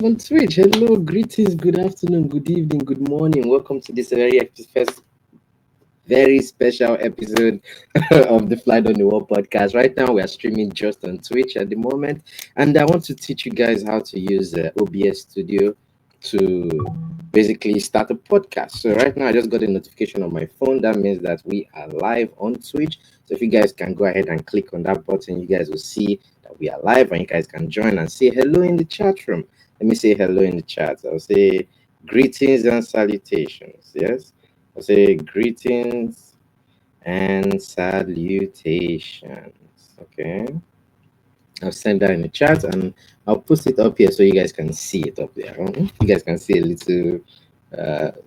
on Twitch. Hello, greetings, good afternoon, good evening, good morning. Welcome to this first very special episode of the Flight on the Wall podcast. Right now, we are streaming just on Twitch at the moment, and I want to teach you guys how to use OBS Studio to basically start a podcast. So right now, I just got a notification on my phone. That means that we are live on Twitch. So if you guys can go ahead and click on that button, you guys will see that we are live, and you guys can join and say hello in the chat room. Let me say hello in the chat. I'll say greetings and salutations. Yes. I'll say greetings and salutations. Okay. I'll send that in the chat and I'll post it up here so you guys can see it up there. You guys can see a little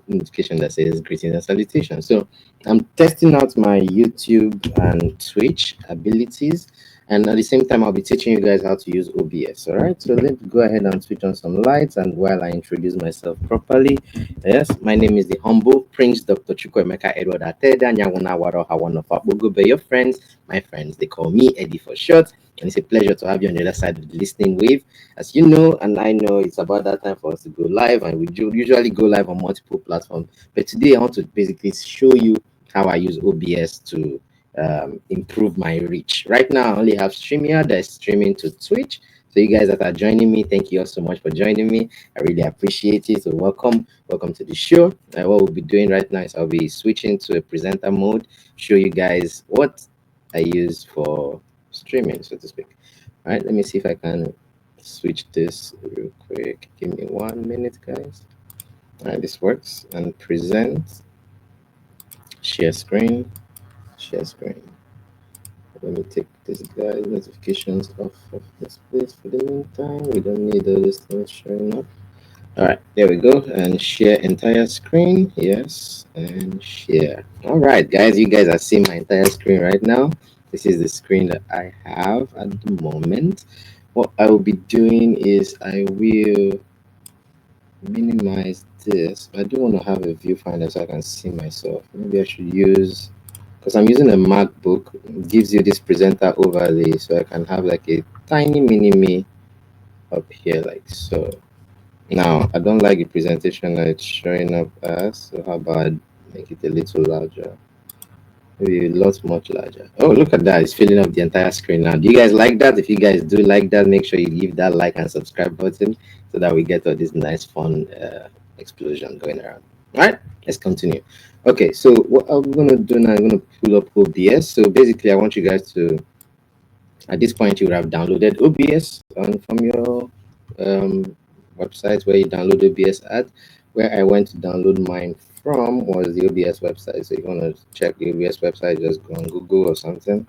notification that says greetings and salutations. So I'm testing out my YouTube and Twitch abilities, and at the same time I'll be teaching you guys how to use OBS. All right, so let's go ahead and switch on some lights, and while I introduce myself properly, yes, my name is the humble Prince Dr. Chukwemeka Edward Ateda Nyanguna Waro Hawanofa Bogube. Your friends, my friends, they call me Eddie for short, and it's a pleasure to have you on the other side of the listening wave. As you know, and I know, it's about that time for us to go live, and we usually go live on multiple platforms. But today, I want to basically show you how I use OBS to improve my reach. Right now, I only have StreamYard that's streaming to Twitch. So you guys that are joining me, thank you all so much for joining me. I really appreciate it. So welcome to the show. What we'll be doing right now is I'll be switching to a presenter mode, show you guys what I use for streaming, so to speak. All right, let me see if I can switch this real quick. Give me 1 minute, guys. All right, this works. And present, share screen, share screen. Let me take this guy's notifications off of this place for the meantime. We don't need all this things showing up. All right, there we go. And share entire screen. Yes, and share. All right, guys, you guys are seeing my entire screen right now. This is the screen that I have at the moment. What I will be doing is I will minimize this. I do want to have a viewfinder so I can see myself. Maybe I should use, because I'm using a MacBook, it gives you this presenter overlay, so I can have like a tiny mini me up here like so. Now I don't like the presentation that it's showing up as, so how about make it a little larger? Maybe a lot much larger. Oh, look at that, it's filling up the entire screen now. Do you guys like that? If you guys do like that, make sure you give that like and subscribe button so that we get all this nice fun explosion going around. All right, let's continue. Okay, so what I'm gonna do now, I'm gonna pull up OBS. So basically I want you guys to, at this point, you would have downloaded OBS from your website where you download OBS at. Where I went to download mine from was the OBS website. So if you want to check the OBS website, just go on Google or something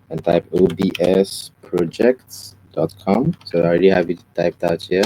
and type obsprojects.com. So I already have it typed out here.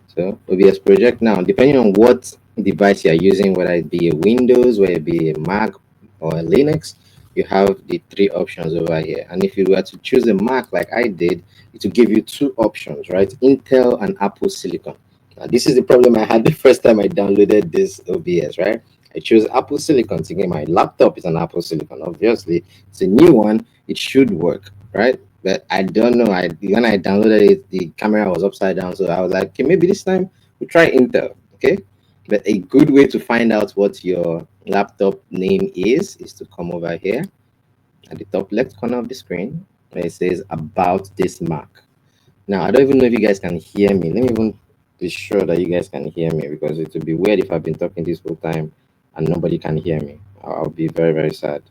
So OBS project. Now, depending on what device you're using, whether it be a Windows, whether it be a Mac or a Linux, you have the three options over here. And if you were to choose a Mac like I did, it will give you two options, right? Intel and Apple Silicon. Now, this is the problem I had the first time I downloaded this OBS, right? I chose Apple Silicon to get my laptop is an Apple Silicon. Obviously, it's a new one. It should work, right? But I don't know. When I downloaded it, the camera was upside down. So I was like, okay, maybe this time we try Intel. Okay. But a good way to find out what your laptop name is to come over here at the top left corner of the screen where it says about this Mac. Now, I don't even know if you guys can hear me. Let me even be sure that you guys can hear me, because it would be weird if I've been talking this whole time and nobody can hear me. I'll be very, very sad.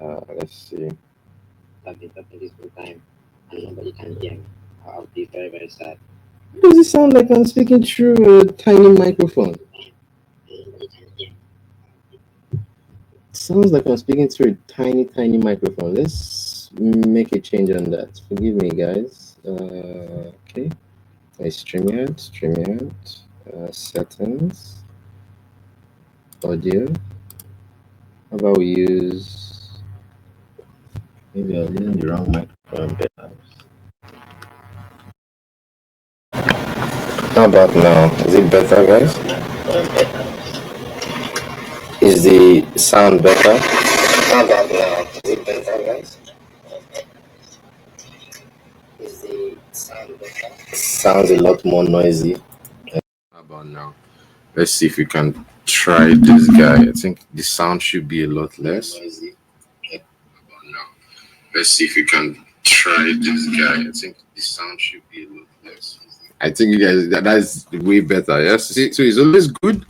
Let's see. I've been talking this whole time and nobody can hear me. I'll be very, very sad. Does it sound like I'm speaking through a tiny microphone? Sounds like I'm speaking through a tiny, tiny microphone. Let's make a change on that. Forgive me, guys. Okay. StreamYard, settings, audio. How about we use, maybe I was using the wrong microphone. How about now? Is it better, guys? Is the sound better? How about now? Is it better, guys? Is the sound better? Sounds a lot more noisy. now. Let's see if we can try this guy. I think the sound should be a lot less. Let's see if we can try this guy. I think the sound should be a lot less. I think you guys that's way better. Yes. See, so it's always good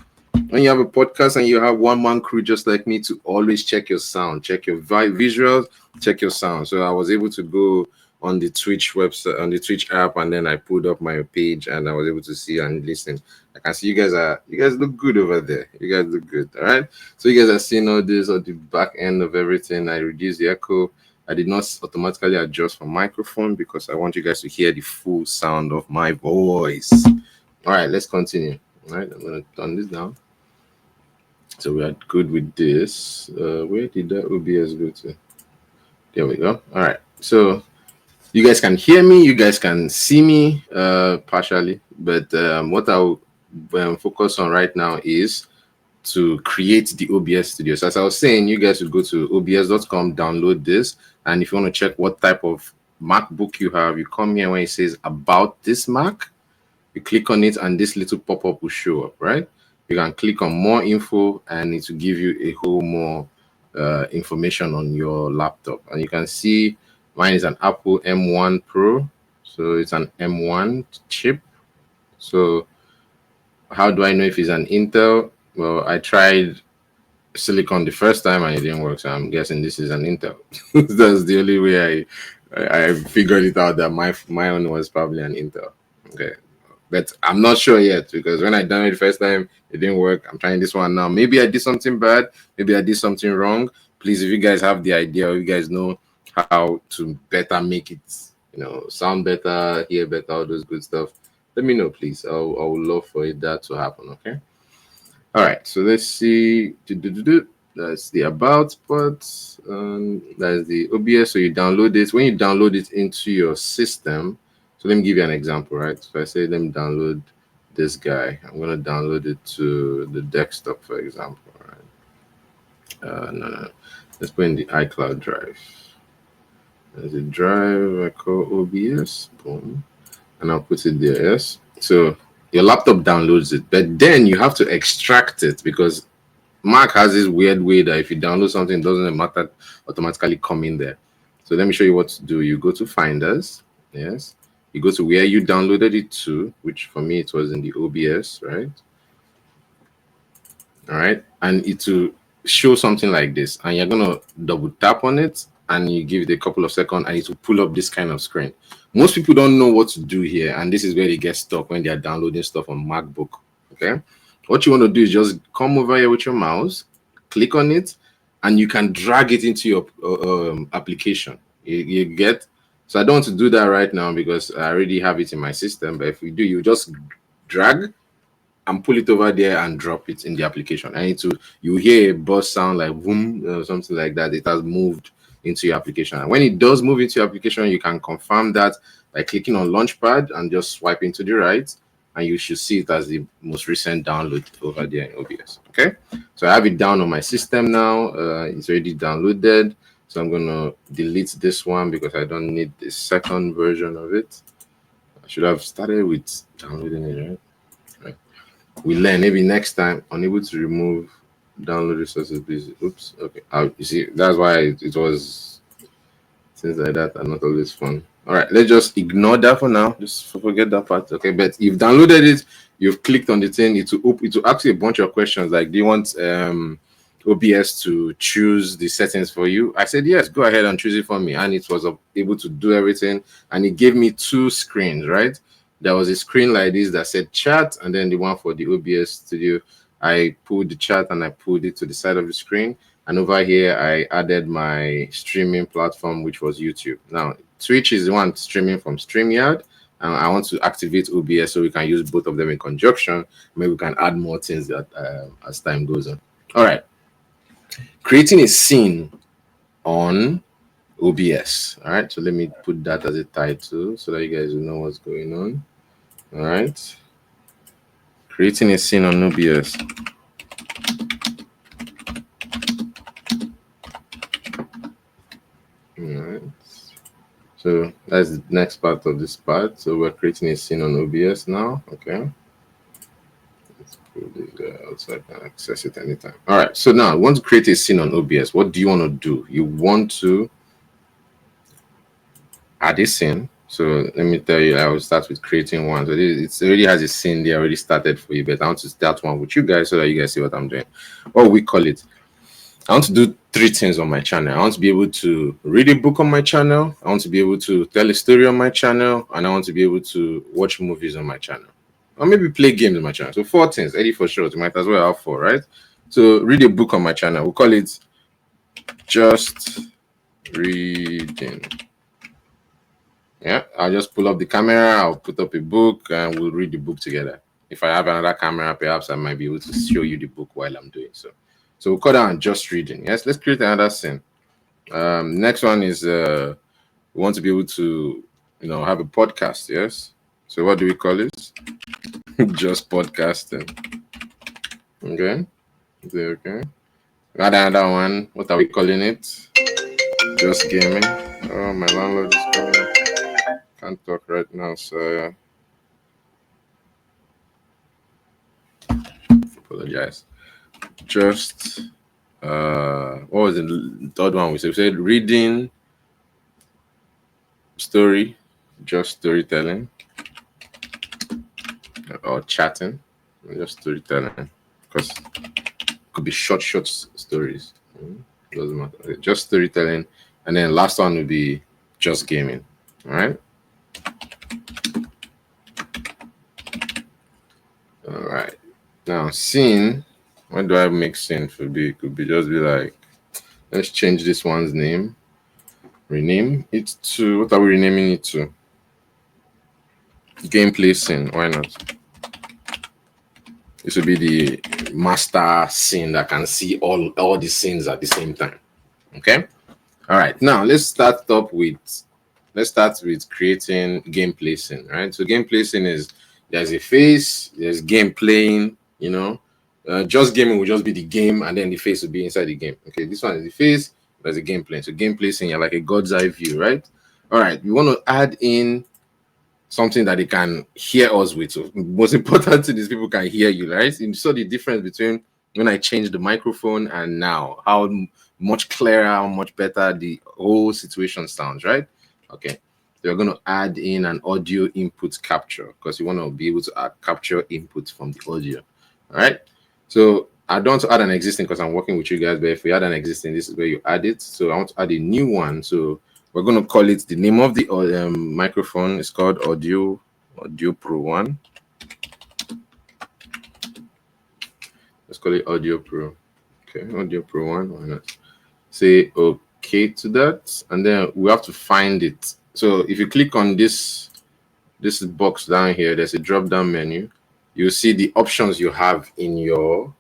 when you have a podcast and you have one man crew just like me to always check your sound, check your visuals, check your sound. So I was able to go on the Twitch website, on the Twitch app, and then I pulled up my page and I was able to see and listen. I can see you guys look good over there. You guys look good. All right. So you guys are seeing all this on the back end of everything. I reduced the echo. I did not automatically adjust my microphone because I want you guys to hear the full sound of my voice. All right, let's continue. All right, I'm going to turn this down. So we are good with this. Where did that OBS go to? There we go. All right. So you guys can hear me. You guys can see me partially. But what I'll focus on right now is to create the OBS studio. So as I was saying, you guys should go to obs.com, download this. And if you want to check what type of MacBook you have, you come here when it says about this Mac, you click on it and this little pop-up will show up, right? You can click on more info and it will give you a whole more information on your laptop. And you can see mine is an Apple M1 Pro. So it's an M1 chip. So how do I know if it's an Intel? Well, I tried Silicon the first time and it didn't work, so I'm guessing this is an Intel. That's the only way I figured it out, that my own was probably an Intel. Okay, but I'm not sure yet because when I done it the first time, it didn't work. I'm trying this one now. Maybe I did something bad. Maybe I did something wrong. Please, if you guys have the idea, or you guys know how to better make it, sound better, hear better, all those good stuff, let me know, please. I would love for that to happen. Okay. All right, so let's see. That's the about part. That's the OBS. So you download this. When you download it into your system, so let me give you an example, right? So I say let me download this guy. I'm going to download it to the desktop, for example. Right? No. Let's put in the iCloud drive. There's a drive I call OBS. Boom. And I'll put it there. Yes. So your laptop downloads it, but then you have to extract it because Mac has this weird way that if you download something, it doesn't matter automatically come in there. So let me show you what to do. You go to Finders, yes. You go to where you downloaded it to, which for me it was in the OBS, right? All right, and it will show something like this, and you're gonna double tap on it, and you give it a couple of seconds, and it will pull up this kind of screen. Most people don't know what to do here, and this is where they get stuck when they are downloading stuff on MacBook. Okay, what you want to do is just come over here with your mouse, click on it, and you can drag it into your application. You get? So I don't want to do that right now because I already have it in my system. But if you do, you just drag and pull it over there and drop it in the application. And you hear a buzz sound like boom or something like that. It has moved into your application. And when it does move into your application, you can confirm that by clicking on Launchpad and just swiping to the right, and you should see it as the most recent download over there in OBS. Okay, so I have it down on my system now. It's already downloaded. So I'm gonna delete this one because I don't need the second version of it. I should have started with downloading it, right? We learn. Maybe next time, unable to remove download resources, please. Oops. Okay. You see, that's why it was things like that are not always fun. All right, let's just ignore that for now. Just forget that part. Okay, but you've downloaded it, you've clicked on the thing. It will ask you a bunch of questions like, do you want OBS to choose the settings for you? I said yes. Go ahead and choose it for me, and it was able to do everything. And it gave me two screens, right? There was a screen like this that said chat, and then the one for the OBS studio. I pulled the chat and I pulled it to the side of the screen. And over here, I added my streaming platform, which was YouTube. Now, Twitch is the one streaming from StreamYard. And I want to activate OBS so we can use both of them in conjunction. Maybe we can add more things that as time goes on. All right. Creating a scene on OBS. All right. So let me put that as a title so that you guys will know what's going on. All right. Creating a scene on OBS. All right. So that's the next part of this part. So we're creating a scene on OBS now. Okay. Outside and access it anytime. All right. So now, I want to create a scene on OBS. What do you want to do? You want to add a scene. So let me tell you, I will start with creating one. So it already has a scene there already started for you, but I want to start one with you guys so that you guys see what I'm doing. What we call it. I want to do 3 things on my channel. I want to be able to read a book on my channel. I want to be able to tell a story on my channel, and I want to be able to watch movies on my channel, or maybe play games on my channel. So 4 things. Eddie for short. You might as well have 4, right? So read a book on my channel. We'll call it just reading. Yeah, I'll just pull up the camera. I'll put up a book, and we'll read the book together. If I have another camera, perhaps I might be able to show you the book while I'm doing so. So we'll call that just reading. Yes, let's create another scene. Next one is we want to be able to, have a podcast. Yes. So what do we call it? Just podcasting. Okay. Okay. Got another one. What are we calling it? Just gaming. Oh, my landlord is coming. Can't talk right now, so apologize. Just what was the third one we said? We said reading, story, just storytelling, or chatting, just storytelling, because it could be short stories. Doesn't matter. Okay, just storytelling, and then last one would be just gaming. All right. All right. Now scene. What do I make scene for be? It could be just be like, let's change this one's name. Rename it to, what are we renaming it to? Gameplay scene. Why not? This will be the master scene that can see all the scenes at the same time. Okay. All right. Now let's start with creating gameplay scene. Right. So gameplay scene is there's a face, there's game playing. Just gaming will just be the game, and then the face will be inside the game. Okay, this one is the face, there's a game playing. So gameplay scene, you're like a god's eye view, right? All right, we want to add in something that they can hear us with. So most important thing is people can hear you, right? You saw the difference between when I changed the microphone and now, how much clearer, how much better the whole situation sounds, right? Okay, so we're going to add in an audio input capture, because you want to be able to capture input from the audio. All right. So I don't want to add an existing because I'm working with you guys, but if we add an existing, this is where you add it. So I want to add a new one. So we're going to call it, the name of the microphone is called Audio Pro 1. Let's call it Audio Pro. Okay, Audio Pro 1. Why not? Say okay to that, and then we have to find it. So if you click on this box down here, there's a drop-down menu. You'll see the options you have in your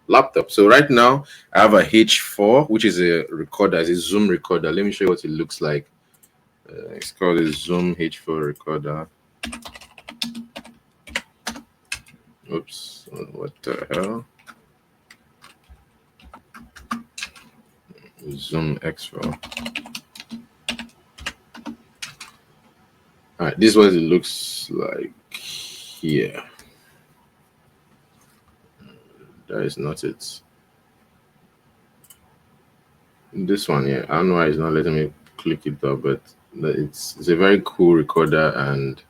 laptop. So right now I have a H4, which is a recorder, it's a Zoom recorder. Let me show you what it looks like. It's called a Zoom H4 recorder. Oops, what the hell? Zoom X4. All right, this is what it looks like here. That is not it. This one here, I don't know why it's not letting me click it up, but it's a very cool recorder. And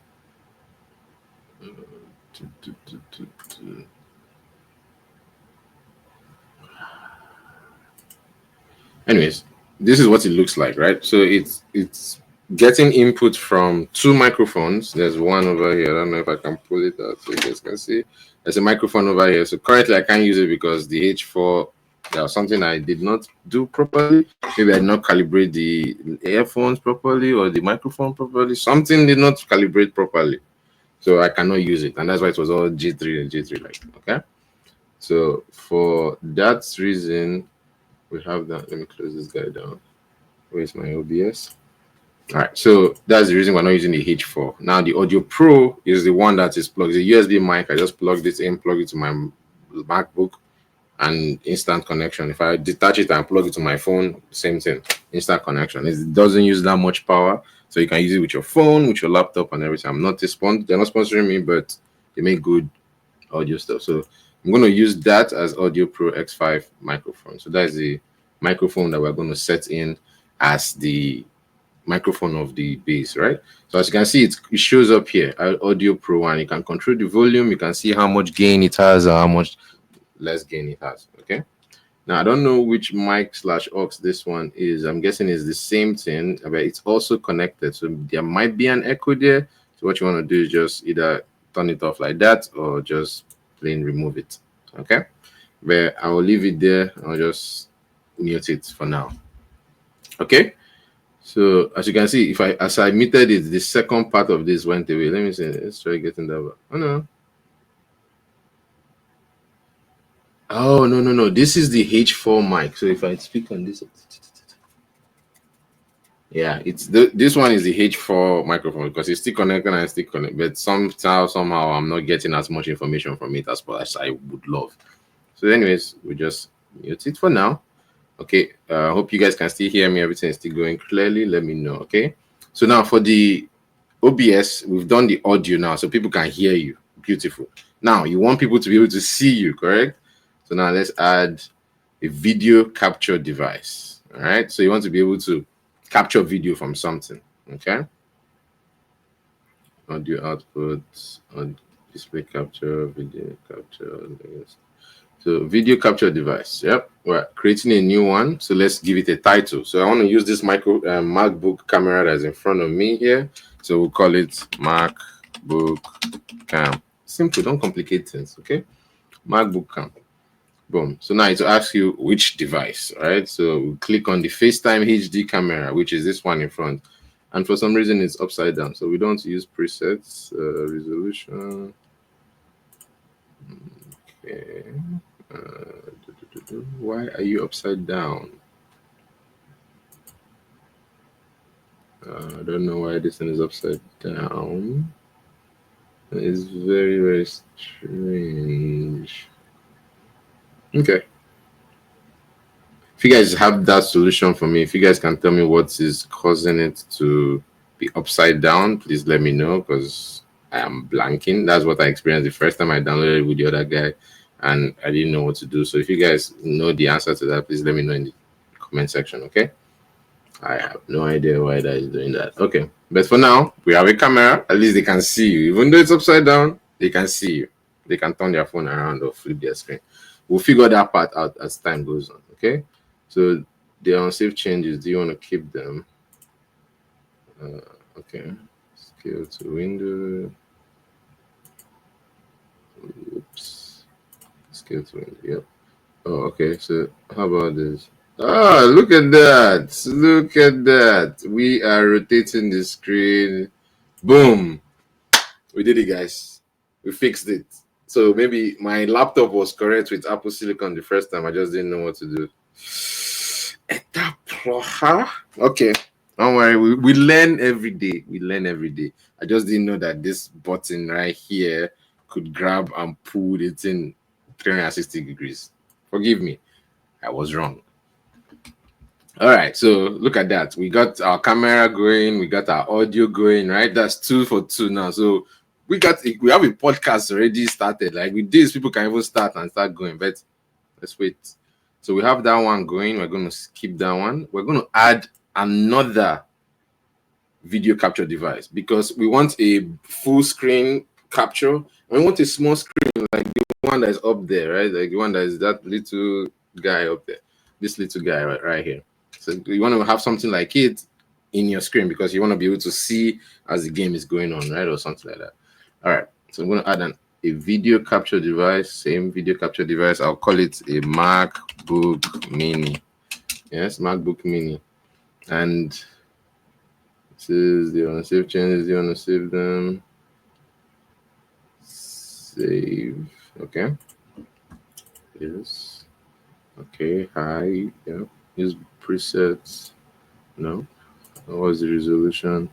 anyways, this is what it looks like, right? So it's getting input from 2 microphones. There's one over here. I don't know if I can pull it out so you guys can see. There's a microphone over here. So currently I can't use it because the H4, there was something I did not do properly. Maybe I did not calibrate the earphones properly or the microphone properly. Something did not calibrate properly. So I cannot use it. And that's why it was all G3 and G3 like, okay? So for that reason, we have that. Let me close this guy down. Where's my OBS? All right, so that's the reason we're not using the H4. Now the Audio Pro is the one that is plugged. The USB mic, I just plug this in, plug it to my MacBook, and instant connection. If I detach it and plug it to my phone, same thing, instant connection. It doesn't use that much power, so you can use it with your phone, with your laptop, and everything. They're not sponsoring me, but they make good audio stuff. So I'm going to use that as Audio Pro X5 microphone. So that's the microphone that we're going to set in as the microphone of the bass, right? So as you can see, it shows up here, Audio Pro 1. You can control the volume. You can see how much gain it has or how much less gain it has. Okay. Now I don't know which mic / aux this one is. I'm guessing it's the same thing, but it's also connected. So there might be an echo there. So what you want to do is just either turn it off like that or just plain remove it. Okay. But I will leave it there. I'll just mute it for now. Okay. So as you can see, if I as I muted it, the second part of this went away. Let me see. Let's try getting that back. Oh no. Oh no. This is the H4 mic. So if I speak on this, yeah, it's this one is the H4 microphone because it's still connected and still connected, but somehow I'm not getting as much information from it as well as I would love. So, anyways, we just mute it for now. Okay. I hope you guys can still hear me. Everything is still going clearly. Let me know. Okay. So now for the OBS, we've done the audio now, so people can hear you. Beautiful. Now you want people to be able to see you, correct? So now let's add a video capture device. All right. So you want to be able to capture video from something. Okay. Audio output, display capture, video capture. So video capture device. Yep. We're creating a new one. So let's give it a title. So I want to use this MacBook camera that's in front of me here. So we'll call it MacBook Cam. Simple, don't complicate things. Okay. MacBook Cam. Boom. So now it will ask you which device, right? So we click on the FaceTime HD camera, which is this one in front. And for some reason, it's upside down. So we don't use presets, resolution. Okay. Why are you upside down? I don't know why this one is upside down. It's very, very strange. Okay. If you guys have that solution for me, if you guys can tell me what is causing it to be upside down, please let me know because I am blanking. That's what I experienced the first time I downloaded it with the other guy and I didn't know what to do. So if you guys know the answer to that, please let me know in the comment section, okay? I have no idea why that is doing that. Okay, but for now, we have a camera. At least they can see you. Even though it's upside down, they can see you. They can turn their phone around or flip their screen. We'll figure that part out as time goes on, okay? So the unsafe changes, do you want to keep them? Okay, scale to window. Oops, scale to window, yep. Oh, okay, so how about this? Ah, look at that. Look at that. We are rotating the screen. Boom. We did it, guys. We fixed it. So maybe my laptop was correct with Apple Silicon the first time. I just didn't know what to do. Okay. Don't worry. We learn every day. We learn every day. I just didn't know that this button right here could grab and pull it in 360 degrees. Forgive me. I was wrong. All right, so look at that. We got our camera going, we got our audio going, right? That's 2 for 2 now. So we have a podcast already started. Like with this, people can even start going, but let's wait. So we have that one going. We're going to skip that one. We're going to add another video capture device because we want a full screen capture. We want a small screen like the one that is up there, right? Like the one that is that little guy up there. This little guy right here. So you want to have something like it in your screen because you want to be able to see as the game is going on, right? Or something like that. All right. So I'm going to add a video capture device, same video capture device. I'll call it a MacBook Mini. Yes, MacBook Mini. And this is the unsafe changes. You want to save them. Save. Okay. Yes. Okay. Hi. Yeah. Use presets. No. What was the resolution?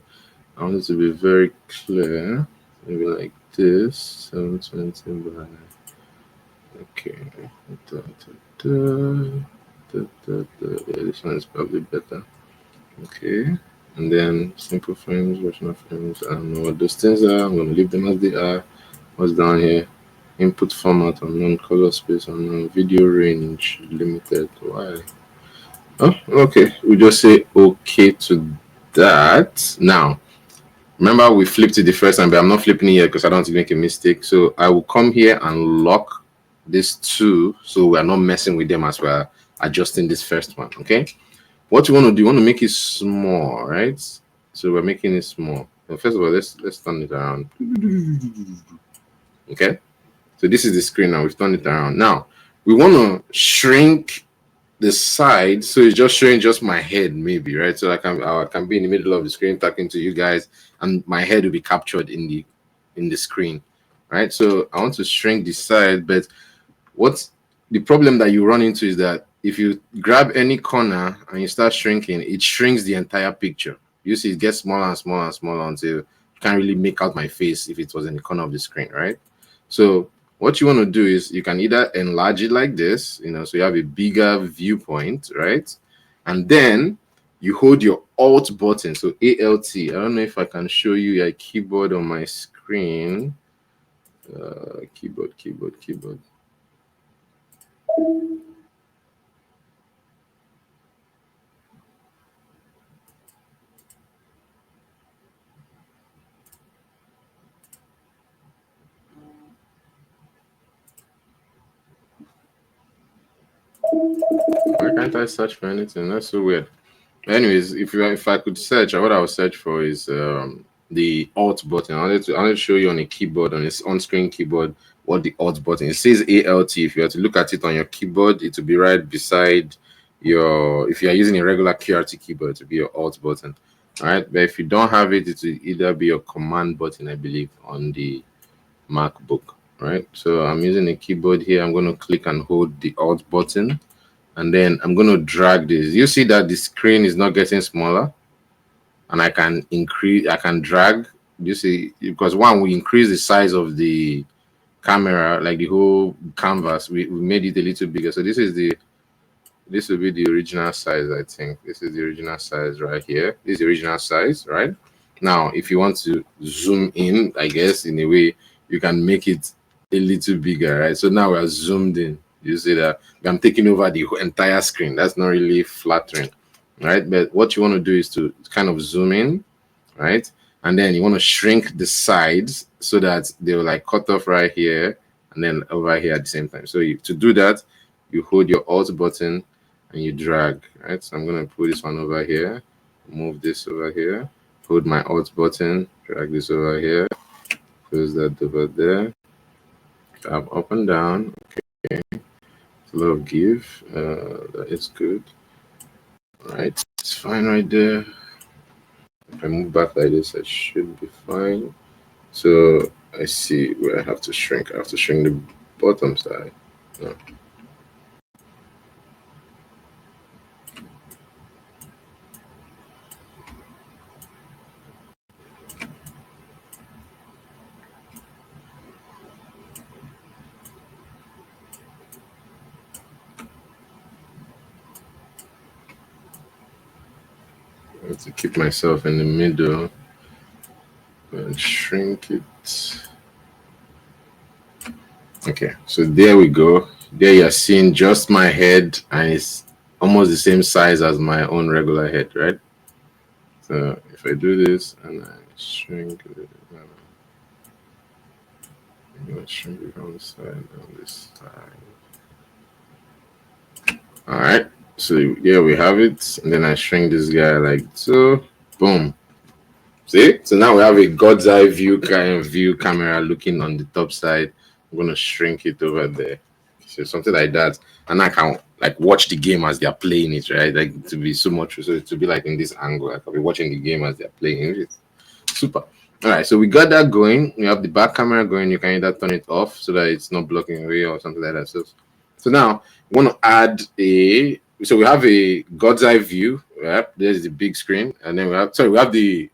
I want it to be very clear. Maybe like this. 720 by. Okay. Yeah, this one is probably better. Okay. And then simple frames, rational frames. I don't know what those things are. I'm going to leave them as they are. What's down here? Input format unknown, color space unknown, video range limited. Why? Oh, okay. We just say okay to that. Now, remember we flipped it the first time, but I'm not flipping it yet because I don't want to make a mistake. So I will come here and lock these two so we are not messing with them as we're adjusting this first one. Okay. What you want to do, you want to make it small, right? So we're making it small. And first of all, let's turn it around. Okay. So this is the screen now. We've turned it around. Now we want to shrink the side so it's just showing just my head, maybe, right? So I can be in the middle of the screen talking to you guys, and my head will be captured in the screen, right? So I want to shrink the side, but what's the problem that you run into is that if you grab any corner and you start shrinking, it shrinks the entire picture. You see, it gets smaller and smaller and smaller until you can't really make out my face if it was in the corner of the screen, right? So what you want to do is you can either enlarge it like this, so you have a bigger viewpoint, right? And then you hold your Alt button, so ALT. I don't know if I can show you a keyboard on my screen. Keyboard. Why can't I search for anything? That's so weird. Anyways, if I could search, what I would search for is the Alt button. I wanted to show you on a keyboard, on its on-screen keyboard, what the Alt button. It says ALT. If you have to look at it on your keyboard, it will be right beside your. If you are using a regular QRT keyboard, it will be your Alt button. All right, but if you don't have it, it will either be your Command button, I believe, on the MacBook. Right. So I'm using a keyboard here. I'm going to click and hold the Alt button, and then I'm going to drag this. You see that the screen is not getting smaller, and I can drag. You see, because one, we increase the size of the camera, like the whole canvas, we made it a little bigger. So this will be the original size. I think this is the original size right here. This is the original size, right? Now, if you want to zoom in, I guess in a way, you can make it a little bigger, right? So now we're zoomed in. You see that I'm taking over the entire screen. That's not really flattering, right? But what you want to do is to kind of zoom in, right? And then you want to shrink the sides so that they will like cut off right here and then over here at the same time. So to do that, you hold your Alt button and you drag, right? So I'm going to put this one over here, move this over here, hold my Alt button, drag this over here, close that over there, tap up and down. Okay, it's a lot of give. That is good. All right, it's fine right there. If I move back like this, I should be fine. So I see where I have to shrink. I have to shrink the bottom side. No. I have to keep myself in the middle and shrink it. Okay, so there we go. There you're seeing just my head, and it's almost the same size as my own regular head, right? So if I do this and I shrink it, I'm gonna shrink it on the side, on this side. All right, so yeah, we have it, and then I shrink this guy like so. Boom. See? So now we have a God's eye view camera looking on the top side. I'm gonna shrink it over there. So something like that. And I can like watch the game as they're playing it, right? Like to be so much so to be like in this angle. I can be watching the game as they're playing it. Super. All right, so we got that going. We have the back camera going. You can either turn it off so that it's not blocking away or something like that. So now we want to add so we have a God's eye view. Right? There's the big screen, and then we have the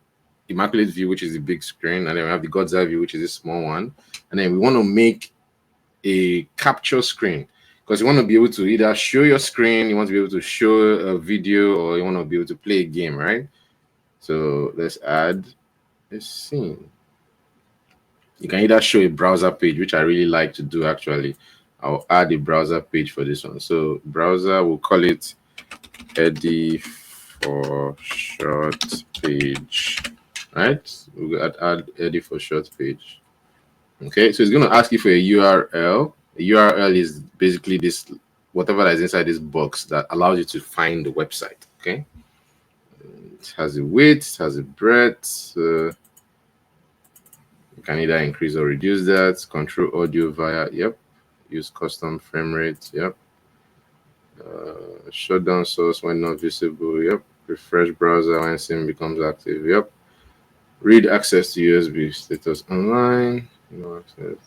immaculate view, which is the big screen, and then we have the God's eye view, which is a small one, and then we want to make a capture screen because you want to be able to either show your screen, you want to be able to show a video, or you want to be able to play a game, right? So let's add a scene. You can either show a browser page, which I really like to do actually. I'll add a browser page for this one. So browser, we'll call it Eddie for short page, right? We'll add Eddie for short page. Okay, so it's going to ask you for a URL. A URL is basically this, whatever that is inside this box that allows you to find the website. Okay, it has a width, it has a breadth. You can either increase or reduce that. Control audio via, yep. Use custom frame rate, yep. Shut down source when not visible, yep. Refresh browser when sim becomes active, yep. Read access to USB status online. No access.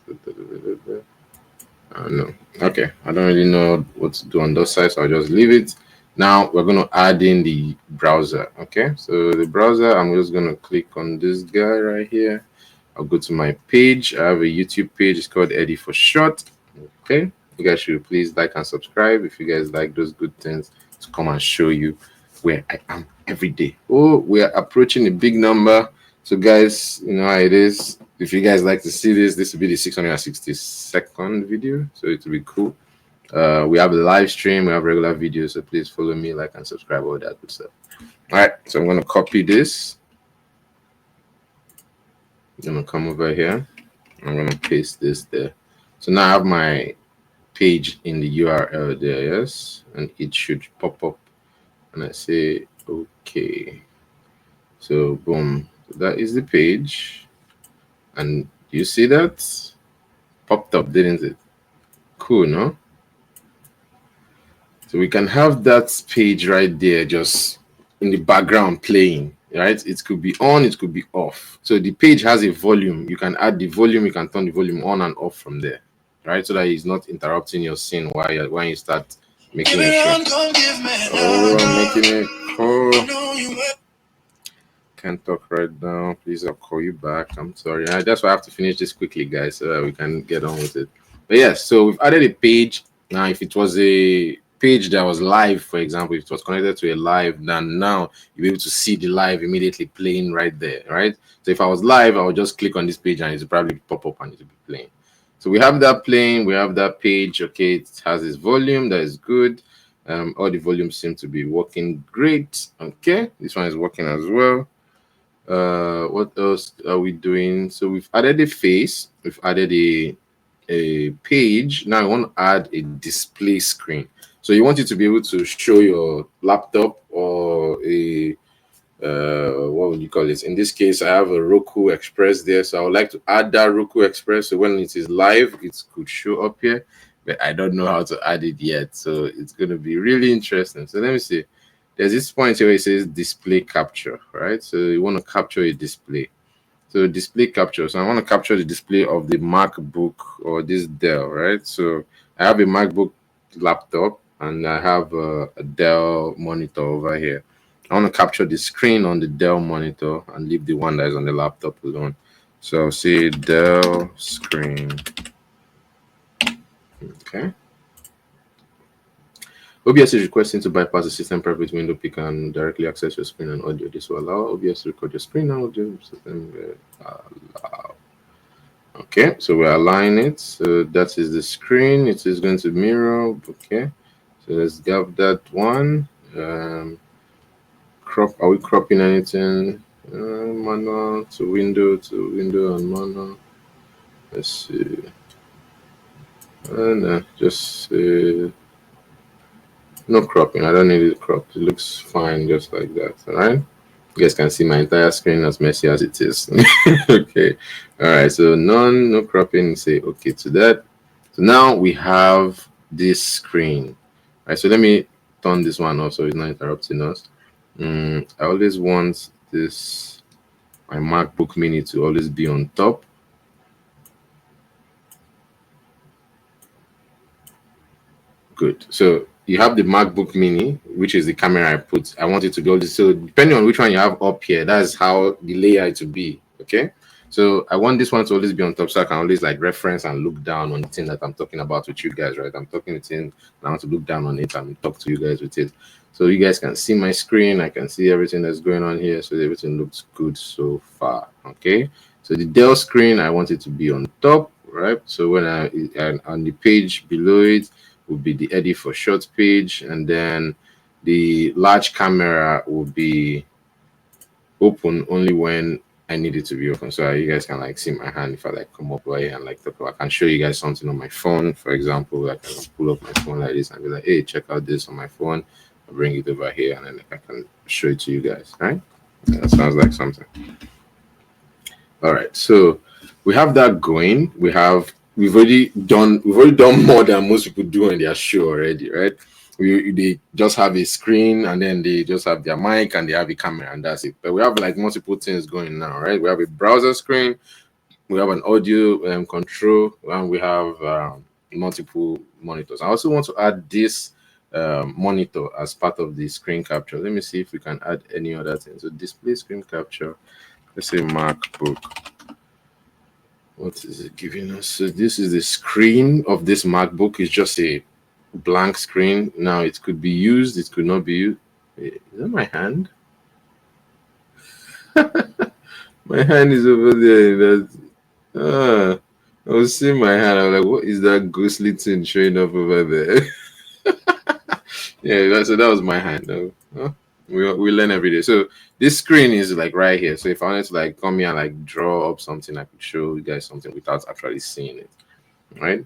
No. Okay, I don't really know what to do on those sites, so I'll just leave it. Now we're going to add in the browser. Okay, so the browser, I'm just going to click on this guy right here. I'll go to my page. I have a YouTube page. It's called Eddie for Short. Okay, you guys should please like and subscribe if you guys like those good things to come and show you where I am every day. Oh, we are approaching a big number. So guys, you know how it is. If you guys like to see this will be the 662nd video. So it will be cool. We have a live stream, we have regular videos. So please follow me, like and subscribe, all that good stuff. All right, so I'm going to copy this. I'm going to come over here. I'm going to paste this there. So now I have my page in the URL there, yes, and it should pop up. And I say, okay. So boom, that is the page. And you see that? Popped up, didn't it? Cool, no? So we can have that page right there just in the background playing, right? It could be on, it could be off. So the page has a volume. You can add the volume, you can turn the volume on and off from there, right? So that it's not interrupting your scene while you start making it. Oh, I'm making it. Oh. Can't talk right now. Please, I'll call you back. I'm sorry. That's why I have to finish this quickly, guys, so that we can get on with it. But yes, so we've added a page. Now, if it was a page that was live, for example, if it was connected to a live, then now you'll be able to see the live immediately playing right there, right? So if I was live, I would just click on this page and it will probably pop up and it will be playing. So we have that playing, we have that page. Okay, it has its volume, that is good. All the volumes seem to be working great. Okay, this one is working as well. What else are we doing? So we've added a face, we've added a page. Now I want to add a display screen. So you want it to be able to show your laptop or a what would you call it? In this case, I have a Roku Express there, so I would like to add that Roku Express. So when it is live, it could show up here, but I don't know how to add it yet. So it's going to be really interesting. So let me see. There's this point here where it says display capture, right? So you want to capture a display. So display capture. So I want to capture the display of the MacBook or this Dell, right? So I have a MacBook laptop and I have a Dell monitor over here. I want to capture the screen on the Dell monitor and leave the one that is on the laptop alone. So I'll say Dell screen. Okay. OBS is requesting to bypass the system private window picker and directly access your screen and audio. This will allow OBS to record your screen and audio. System allow. Okay, so we're aligning it. So that is the screen. It is going to mirror. Okay, so let's grab that one. Crop. Are we cropping anything? Manual to window and manual. Let's see. And just. No cropping. I don't need it cropped. It looks fine just like that. All right. You guys can see my entire screen as messy as it is. Okay. All right. So no cropping. Say okay to that. So now we have this screen. All right. So let me turn this one off so it's not interrupting us. I always want my MacBook Mini to always be on top. Good. So you have the MacBook Mini, which is the camera I put. I want it to be always, so depending on which one you have up here, that's how the layer it will be. Okay. So I want this one to always be on top, so I can always like reference and look down on the thing that I'm talking about with you guys, right? I'm talking the thing, and I want to look down on it and talk to you guys with it. So you guys can see my screen. I can see everything that's going on here. So everything looks good so far. Okay. So the Dell screen, I want it to be on top, right? So when and on the page below it will be the edit for short page, and then the large camera will be open only when I need it to be open. So you guys can like see my hand if I like come up right here and like talk about. I can show you guys something on my phone, for example. Like I can pull up my phone like this and be like, hey, check out this on my phone. I'll bring it over here and then like, I can show it to you guys, right? Yeah, that sounds like something. All right, so we have that going. We've already done more than most people do on their show already, right? They just have a screen and then they just have their mic and they have a camera and that's it. But we have like multiple things going now, right? We have a browser screen, we have an audio control, and we have multiple monitors. I also want to add this monitor as part of the screen capture. Let me see if we can add any other thing. So display screen capture. Let's say MacBook. What is it giving us? So this is the screen of this MacBook. It's just a blank screen. Now it could be used, it could not be used. Wait, is that my hand? My hand is over there. I was seeing my hand. I was like, what is that ghostly thing showing up over there? Yeah, so that was my hand. We learn every day. So this screen is like right here. So if I wanted to like come here and like draw up something, I could show you guys something without actually seeing it. Right?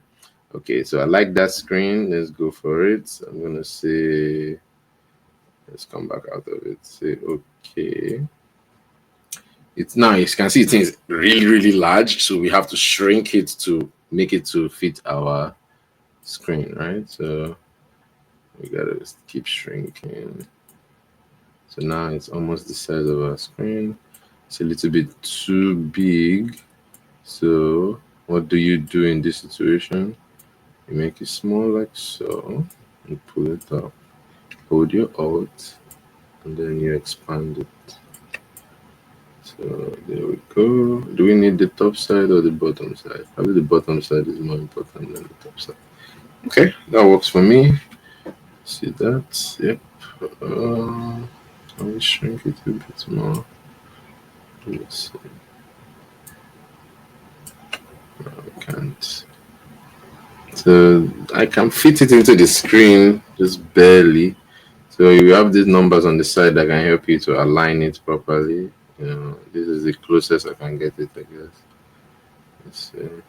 Okay, so I like that screen. Let's go for it. I'm gonna say, let's come back out of it. Say okay. It's now you can see it's really, really large. So we have to shrink it to make it to fit our screen, right? So we gotta keep shrinking. So now it's almost the size of our screen. It's a little bit too big. So what do you do in this situation? You make it small like so and pull it up. Hold your Alt and then you expand it. So there we go. Do we need the top side or the bottom side? Probably the bottom side is more important than the top side. Okay, that works for me. See that? Yep. I will shrink it a bit more. Let's see. No, I can't. So I can fit it into the screen just barely. So you have these numbers on the side that can help you to align it properly. This is the closest I can get it, I guess. Let's see.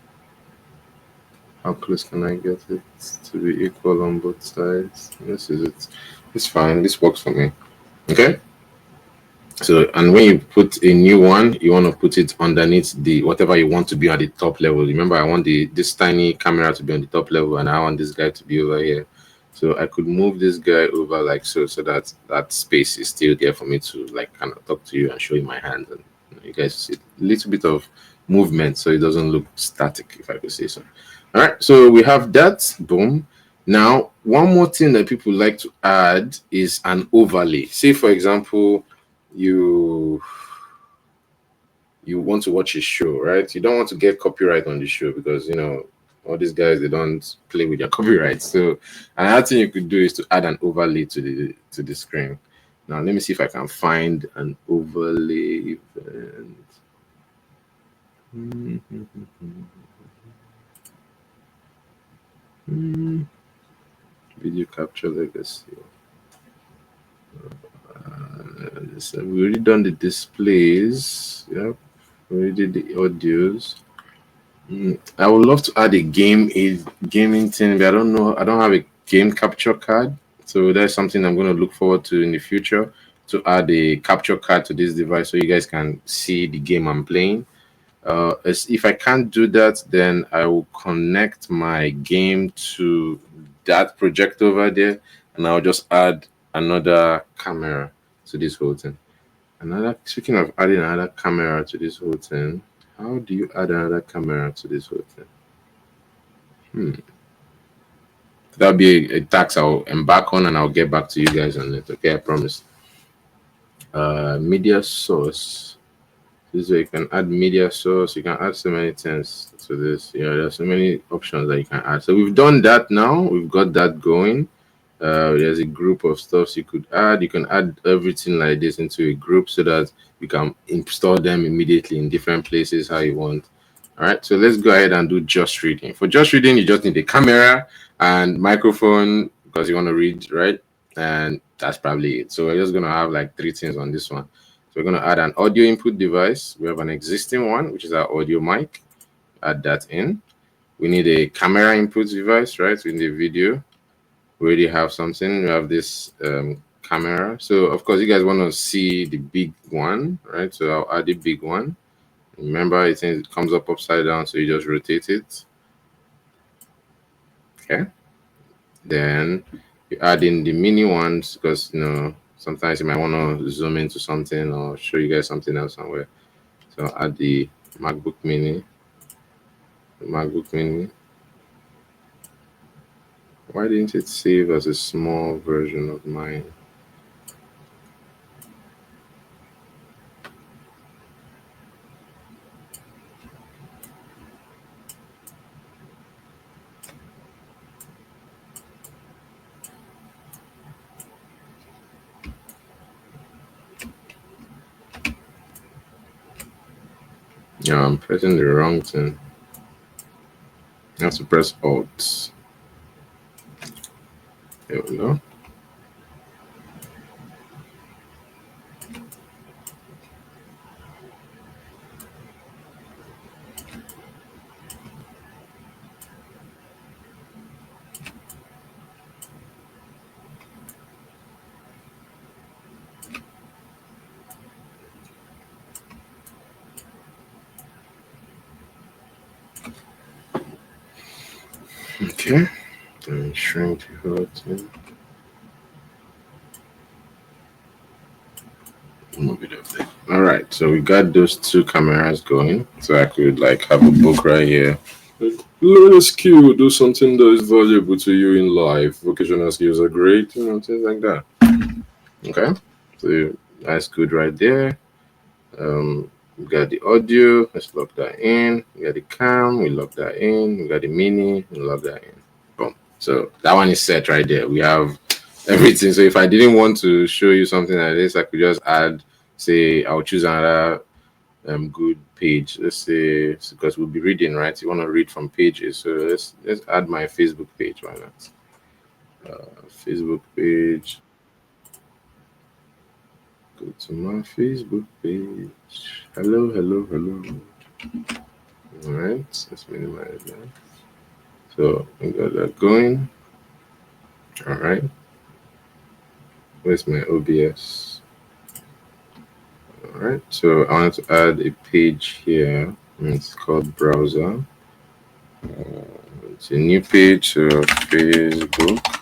How close can I get it to be equal on both sides? This is it. It's fine. This works for me. Okay. So, and when you put a new one, you want to put it underneath the whatever you want to be at the top level. Remember, I want this tiny camera to be on the top level, and I want this guy to be over here. So I could move this guy over like so that that space is still there for me to like kind of talk to you and show you my hand, and you guys see a little bit of movement, so it doesn't look static, if I could say so. All right, so we have that. Boom. Now, one more thing that people like to add is an overlay. Say, for example, you want to watch a show, right? You don't want to get copyright on the show because all these guys, they don't play with their copyright. So another thing you could do is to add an overlay to the screen. Now let me see if I can find an overlay event. Video capture legacy. We already done the displays. Yep. We already did the audios. I would love to add a gaming thing, but I don't know. I don't have a game capture card, so that's something I'm going to look forward to in the future, to add a capture card to this device so you guys can see the game I'm playing. If I can't do that, then I will connect my game to that project over there, and I'll just add another camera to this whole thing. Speaking of adding another camera to this whole thing, how do you add another camera to this whole thing? That'll be a task I'll embark on, and I'll get back to you guys on it. Okay, I promise. Media source. This is where you can add media source. You can add so many things to this. There's so many options that you can add. So we've done that now. We've got that going. There's a group of stuff you could add. You can add everything like this into a group so that you can install them immediately in different places how you want. All right, so let's go ahead and do just reading. For just reading, you just need a camera and microphone because you want to read, right? And that's probably it. So we're just gonna have like three things on this one. So we're gonna add an audio input device. We have an existing one, which is our audio mic. Add that in. We need a camera input device, right? In the video, we already have something. We have this camera. So of course, you guys want to see the big one, right? So I'll add the big one. Remember, it comes up upside down, so you just rotate it. Okay. Then you add in the mini ones because sometimes you might want to zoom into something or show you guys something else somewhere. So I'll add the MacBook Mini. Why didn't it save as a small version of mine? Yeah, I'm pressing the wrong thing. I have to press Alt. There we go. Okay. And shrink the whole thing. Move it up there. All right, so we got those two cameras going. So I could like have a book right here. Learn a skill, do something that is valuable to you in life. Vocational skills are great, things like that. Okay, so that's good right there. We got the audio, let's lock that in. We got the cam, we lock that in. We got the mini, we lock that in. Boom. So that one is set right there. We have everything. So if I didn't want to show you something like this, I could just add, say, I'll choose another good page. Let's say because we'll be reading, right? You want to read from pages. So let's add my Facebook page. Why not? Facebook page. Go to my Facebook page. Hello. All right, let's minimize that. So we got that going. All right. Where's my OBS? All right. So I want to add a page here. It's called browser. It's a new page. So Facebook.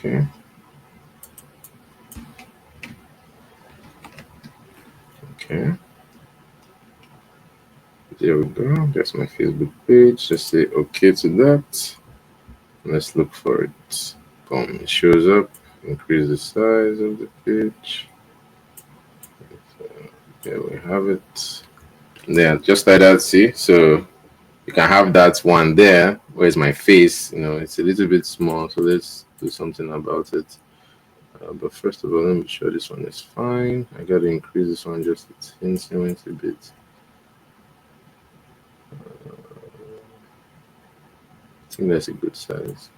Okay. Okay. There we go. That's my Facebook page. Just say okay to that. Let's look for it. Boom. It shows up. Increase the size of the page. So there we have it. Yeah, just like that. See, so you can have that one there. Where's my face? It's a little bit small. So let's do something about it. But first of all, let me show this one is fine. I got to increase this one just a teensy bit. I think that's a good size.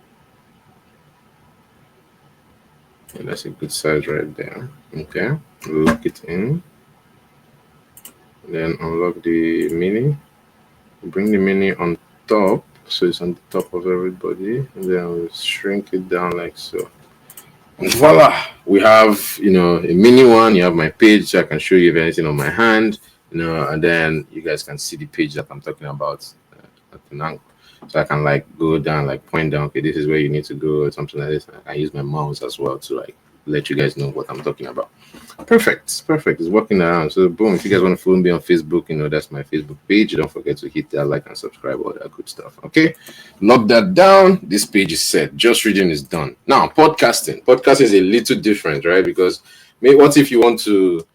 Yeah, that's a good size right there. Okay, lock it in. Then unlock the mini. Bring the mini on top, so it's on the top of everybody, and then we'll shrink it down like so. And voila, we have a mini one. You have my page, so I can show you if anything on my hand, and then you guys can see the page that I'm talking about at the now. So I can like go down, like point down, okay, this is where you need to go, or something like this. I can use my mouse as well to like let you guys know what I'm talking about. Perfect. It's working around. So boom, if you guys want to follow me on Facebook, that's my Facebook page. Don't forget to hit that like and subscribe, all that good stuff. Okay, lock that down. This page is set. Just reading is done. Now podcasting is a little different, right? Because what if you want to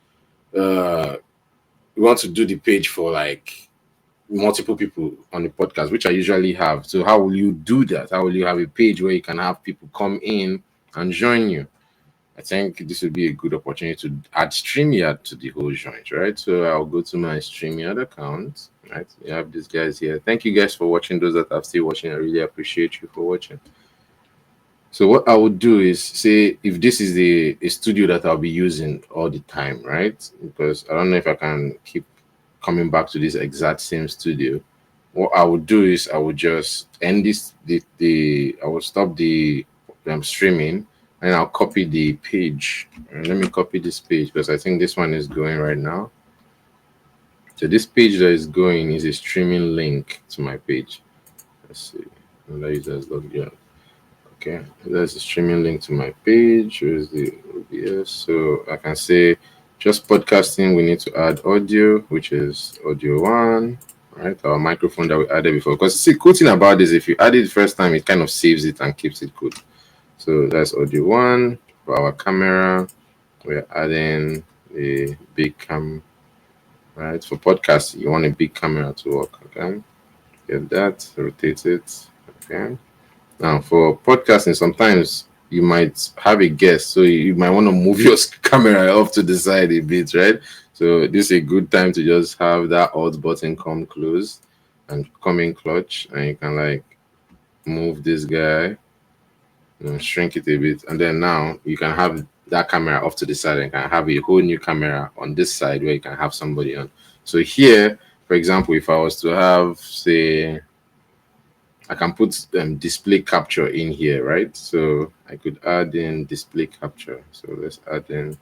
do the page for like multiple people on the podcast, which I usually have. So how will you do that? How will you have a page where you can have people come in and join you? I think this would be a good opportunity to add StreamYard to the whole joint, right? So I'll go to my StreamYard account, right? You have these guys here. Thank you guys for watching. Those that are still watching, I really appreciate you for watching. So what I would do is say if this is a studio that I'll be using all the time, right? Because I don't know if I can keep coming back to this exact same studio. What I would do is I would just end the I will stop the streaming, and I'll copy the page. And let me copy this page because I think this one is going right now. So this page that is going is a streaming link to my page. Let's see. Another user is logged in. Okay, there's a streaming link to my page. Here's the OBS. So I can say just podcasting, we need to add audio, which is audio 1, right? Our microphone that we added before. Because see, cool thing about this, if you add it the first time, it kind of saves it and keeps it good. So that's audio 1. For our camera, we're adding a big cam, right? For podcast, you want a big camera to work, okay? Get that, rotate it, okay? Now, for podcasting, sometimes you might have a guest, so you might want to move your camera off to the side a bit, right? So this is a good time to just have that alt button come close and come in clutch, and you can like move this guy, shrink it a bit, and then now you can have that camera off to the side and can have a whole new camera on this side where you can have somebody on. So here, for example, if I was to have, say, I can put display capture in here, right? So I could add in display capture. So let's add in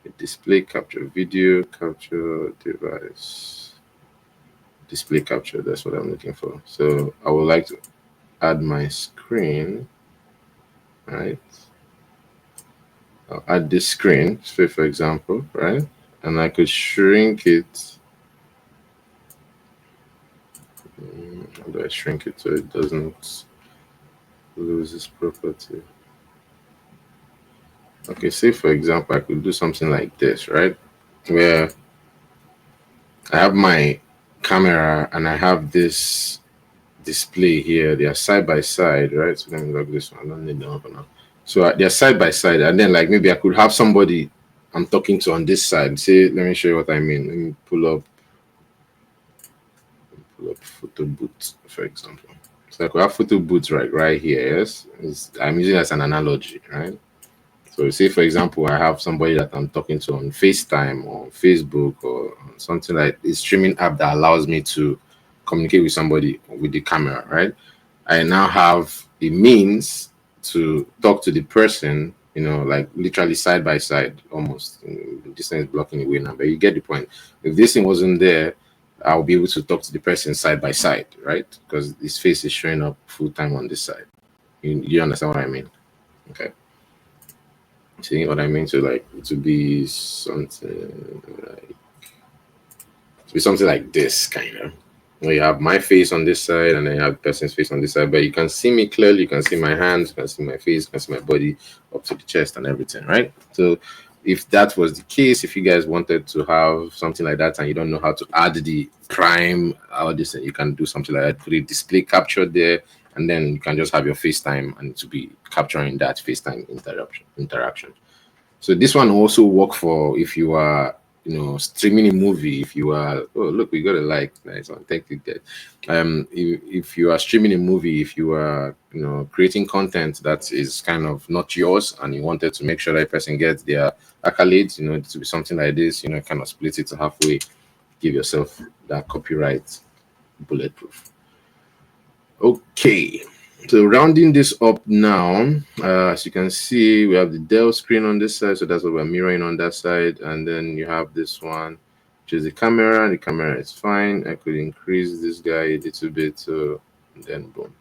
a display capture, video capture device, display capture. That's what I'm looking for. So I would like to add my screen, right? I'll add this screen, say for example, right? And I could shrink it. How do I shrink it so it doesn't lose its property? Okay, say for example, I could do something like this, right? Where I have my camera and I have this display here. They are side by side, right? So let me log this one. I don't need them for now. So they're side by side, and then like maybe I could have somebody I'm talking to on this side. Say, let me show you what I mean. Let me pull up photo booth, for example. So I could have photo booths right here. Yes, I'm using it as an analogy, right? So say for example, I have somebody that I'm talking to on FaceTime or Facebook or something like a streaming app that allows me to communicate with somebody with the camera, right? I now have a means to talk to the person, like literally side by side, almost. The distance is blocking away now, but you get the point. If this thing wasn't there, I'll be able to talk to the person side by side, right? Because his face is showing up full time on this side. You understand what I mean? Okay. See what I mean? So like to be something like this kind of. Where you have my face on this side and then you have the person's face on this side, but you can see me clearly, you can see my hands, you can see my face, you can see my body up to the chest and everything, right? So if that was the case, if you guys wanted to have something like that and you don't know how to add the prime, all this, you can do something like that, put a display capture there, and then you can just have your FaceTime and to be capturing that FaceTime interaction. So this one also work for if you are streaming a movie. If you are, oh look, we got a like, nice one, thank you guys. If you are streaming a movie, if you are creating content that is kind of not yours and you wanted to make sure that person gets their accolades, to be something like this, kind of split it halfway, give yourself that copyright bulletproof. Okay, so rounding this up now, as you can see, we have the Dell screen on this side, so that's what we're mirroring on that side, and then you have this one, which is the camera. The camera is fine. I could increase this guy a little bit, so then boom.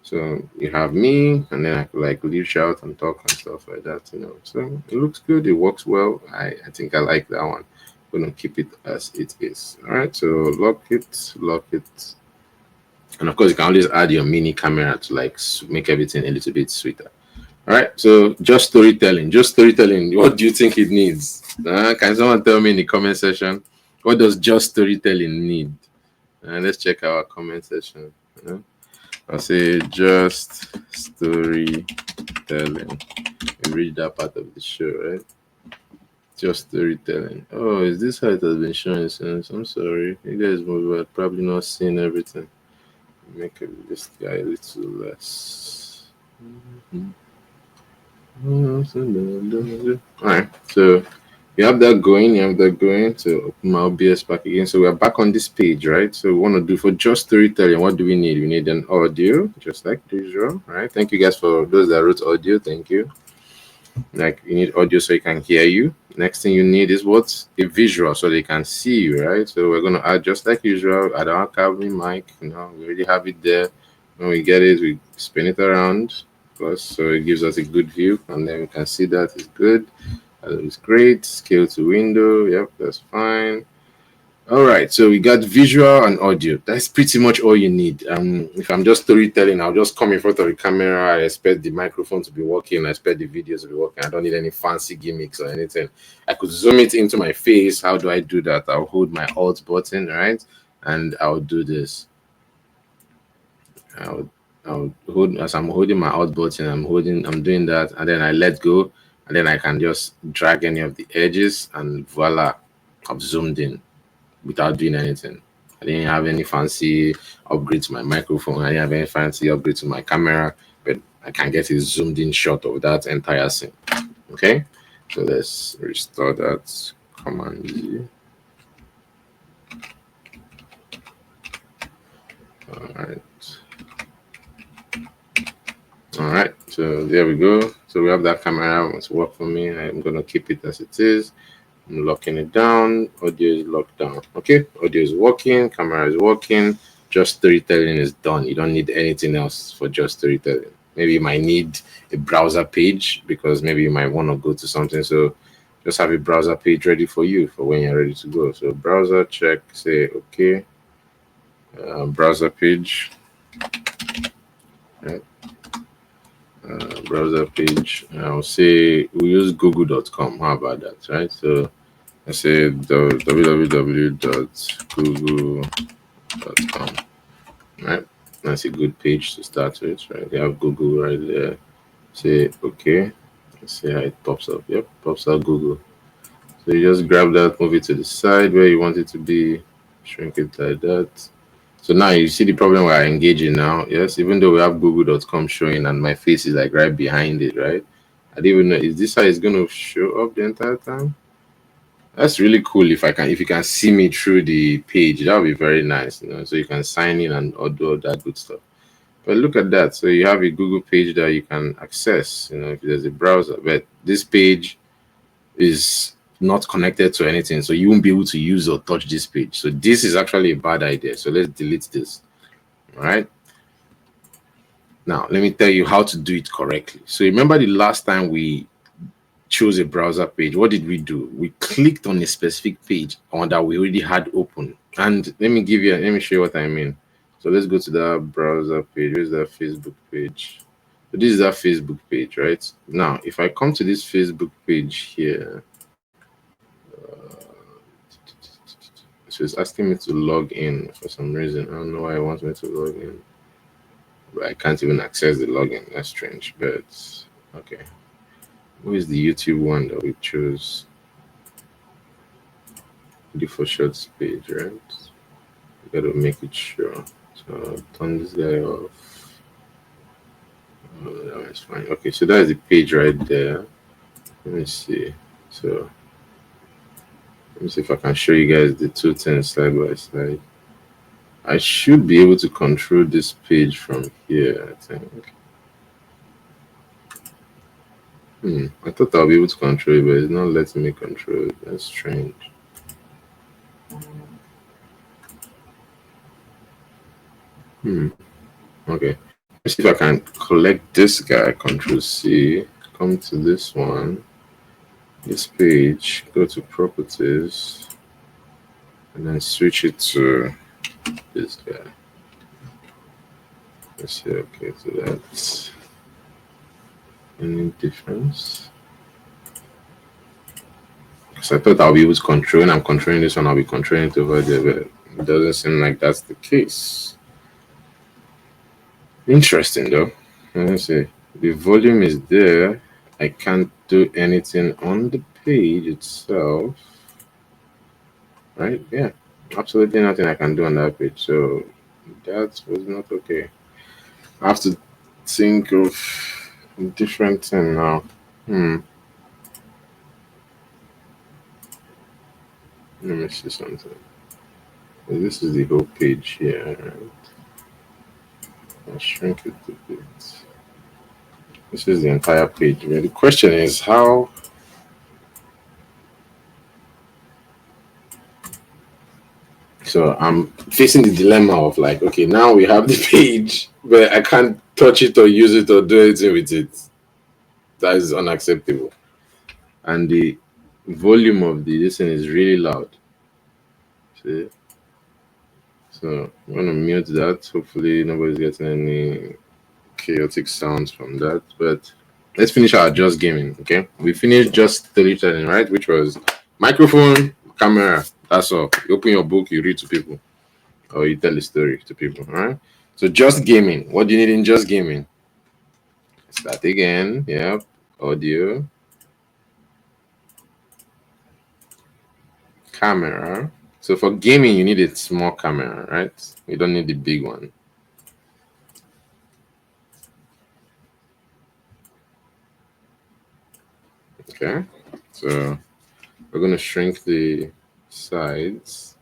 So you have me, and then I could like reach out and talk and stuff like that, So it looks good. It works well. I think I like that one. I'm gonna keep it as it is. All right. So lock it. And of course, you can always add your mini camera to like make everything a little bit sweeter. All right. So just storytelling. What do you think it needs? Can someone tell me in the comment section? What does just storytelling need? And let's check our comment section. I'll say just storytelling. We read that part of the show, right? Just storytelling. Oh, is this how it has been shown since? I'm sorry. You guys were probably not seeing everything. Make this guy a little less. Alright, so you have that going, to open my OBS back again. So we're back on this page, right? So we want to do for just storytelling. What do we need? We need an audio, just like usual. All right. Thank you guys for those that wrote audio. Thank you. Like you need audio so you can hear you. Next thing you need is what? A visual so they can see you, right? So we're gonna add just like usual, add our cabin mic, we already have it there. When we get it, we spin it around plus so it gives us a good view, and then we can see that it's good. That looks great. Scale to window, yep, that's fine. All right, so we got visual and audio. That's pretty much all you need. If I'm just storytelling, I'll just come in front of the camera. I expect the microphone to be working. I expect the videos to be working. I don't need any fancy gimmicks or anything. I could zoom it into my face. How do I do that? I'll hold my Alt button, right? And I'll do this. I'll hold as I'm holding my Alt button. I'm doing that, and then I let go, and then I can just drag any of the edges, and voila, I've zoomed in without doing anything. I didn't have any fancy upgrade to my microphone. I didn't have any fancy upgrade to my camera, but I can get a zoomed in shot of that entire scene. Okay, so let's restore that. Command Z. All right, so there we go. So we have that camera. It's work for me. I'm gonna keep it as it is. I'm locking it down. Audio is locked down. Okay, audio is working, camera is working. Just storytelling is done. You don't need anything else for just storytelling. Maybe you might need a browser page because maybe you might want to go to something. So just have a browser page ready for you for when you're ready to go. So browser check, say okay. Browser page. Right. Browser page. I'll say we use google.com. How about that, right? So I say www.google.com. Right, that's a good page to start with, right? You have Google right there. Say okay. Let's see how it pops up. Yep, pops up Google. So you just grab that, move it to the side where you want it to be, shrink it like that. So now you see the problem we're engaging now. Yes, even though we have google.com showing and my face is like right behind it, right? I didn't even know, is this how it's going to show up the entire time? That's really cool. If you can see me through the page, that would be very nice, so you can sign in and all do all that good stuff. But look at that. So you have a Google page that you can access, if there's a browser, but this page is not connected to anything, so you won't be able to use or touch this page. So this is actually a bad idea. So let's delete this. All right. Now let me tell you how to do it correctly. So remember the last time we chose a browser page, what did we do? We clicked on a specific page on that we already had open. And let me show you what I mean. So let's go to that browser page. Where's that Facebook page? So this is that Facebook page, right? Now, if I come to this Facebook page here, so it's asking me to log in for some reason. I don't know why it wants me to log in, but I can't even access the login. That's strange, but okay. Who is the YouTube one that we chose? The for shorts page, right? We gotta make it sure. So I'll turn this guy off. Oh, that was fine. Okay, so that is the page right there. Let me see. So let me see if I can show you guys the two things side by side. I should be able to control this page from here, I think. I thought I'll be able to control it, but it's not letting me control it. That's strange. Okay. Let's see if I can collect this guy. Control C. Come to this one. This page. Go to properties. And then switch it to this guy. Let's see. Okay, so that's any difference. Because I thought I'll be able to control, and I'm controlling this one, I'll be controlling it over there, but It doesn't seem like that's the case. Interesting though. Let me see. The volume is there. I can't do anything on the page itself. Right? Yeah. Absolutely nothing I can do on that page. So that was not okay. I have to think of a different thing now. Let me see something. This is the whole page here. Right? I'll shrink it a bit. This is the entire page. The question is how. So I'm facing the dilemma of like, okay, now we have the page, but I can't touch it or use it or do anything with it. That is unacceptable. And the volume of the this thing is really loud. See? So I'm gonna mute that. Hopefully nobody's getting any chaotic sounds from that. But let's finish our just gaming. Okay, we finished just storytelling, right? Which was microphone, camera. That's all. You open your book, you read to people, or you tell a story to people. All right. So just gaming. What do you need in just gaming? Start again. Yep. Audio, camera. So for gaming, you need a small camera, right? You don't need the big one. Okay. So we're going to shrink the sides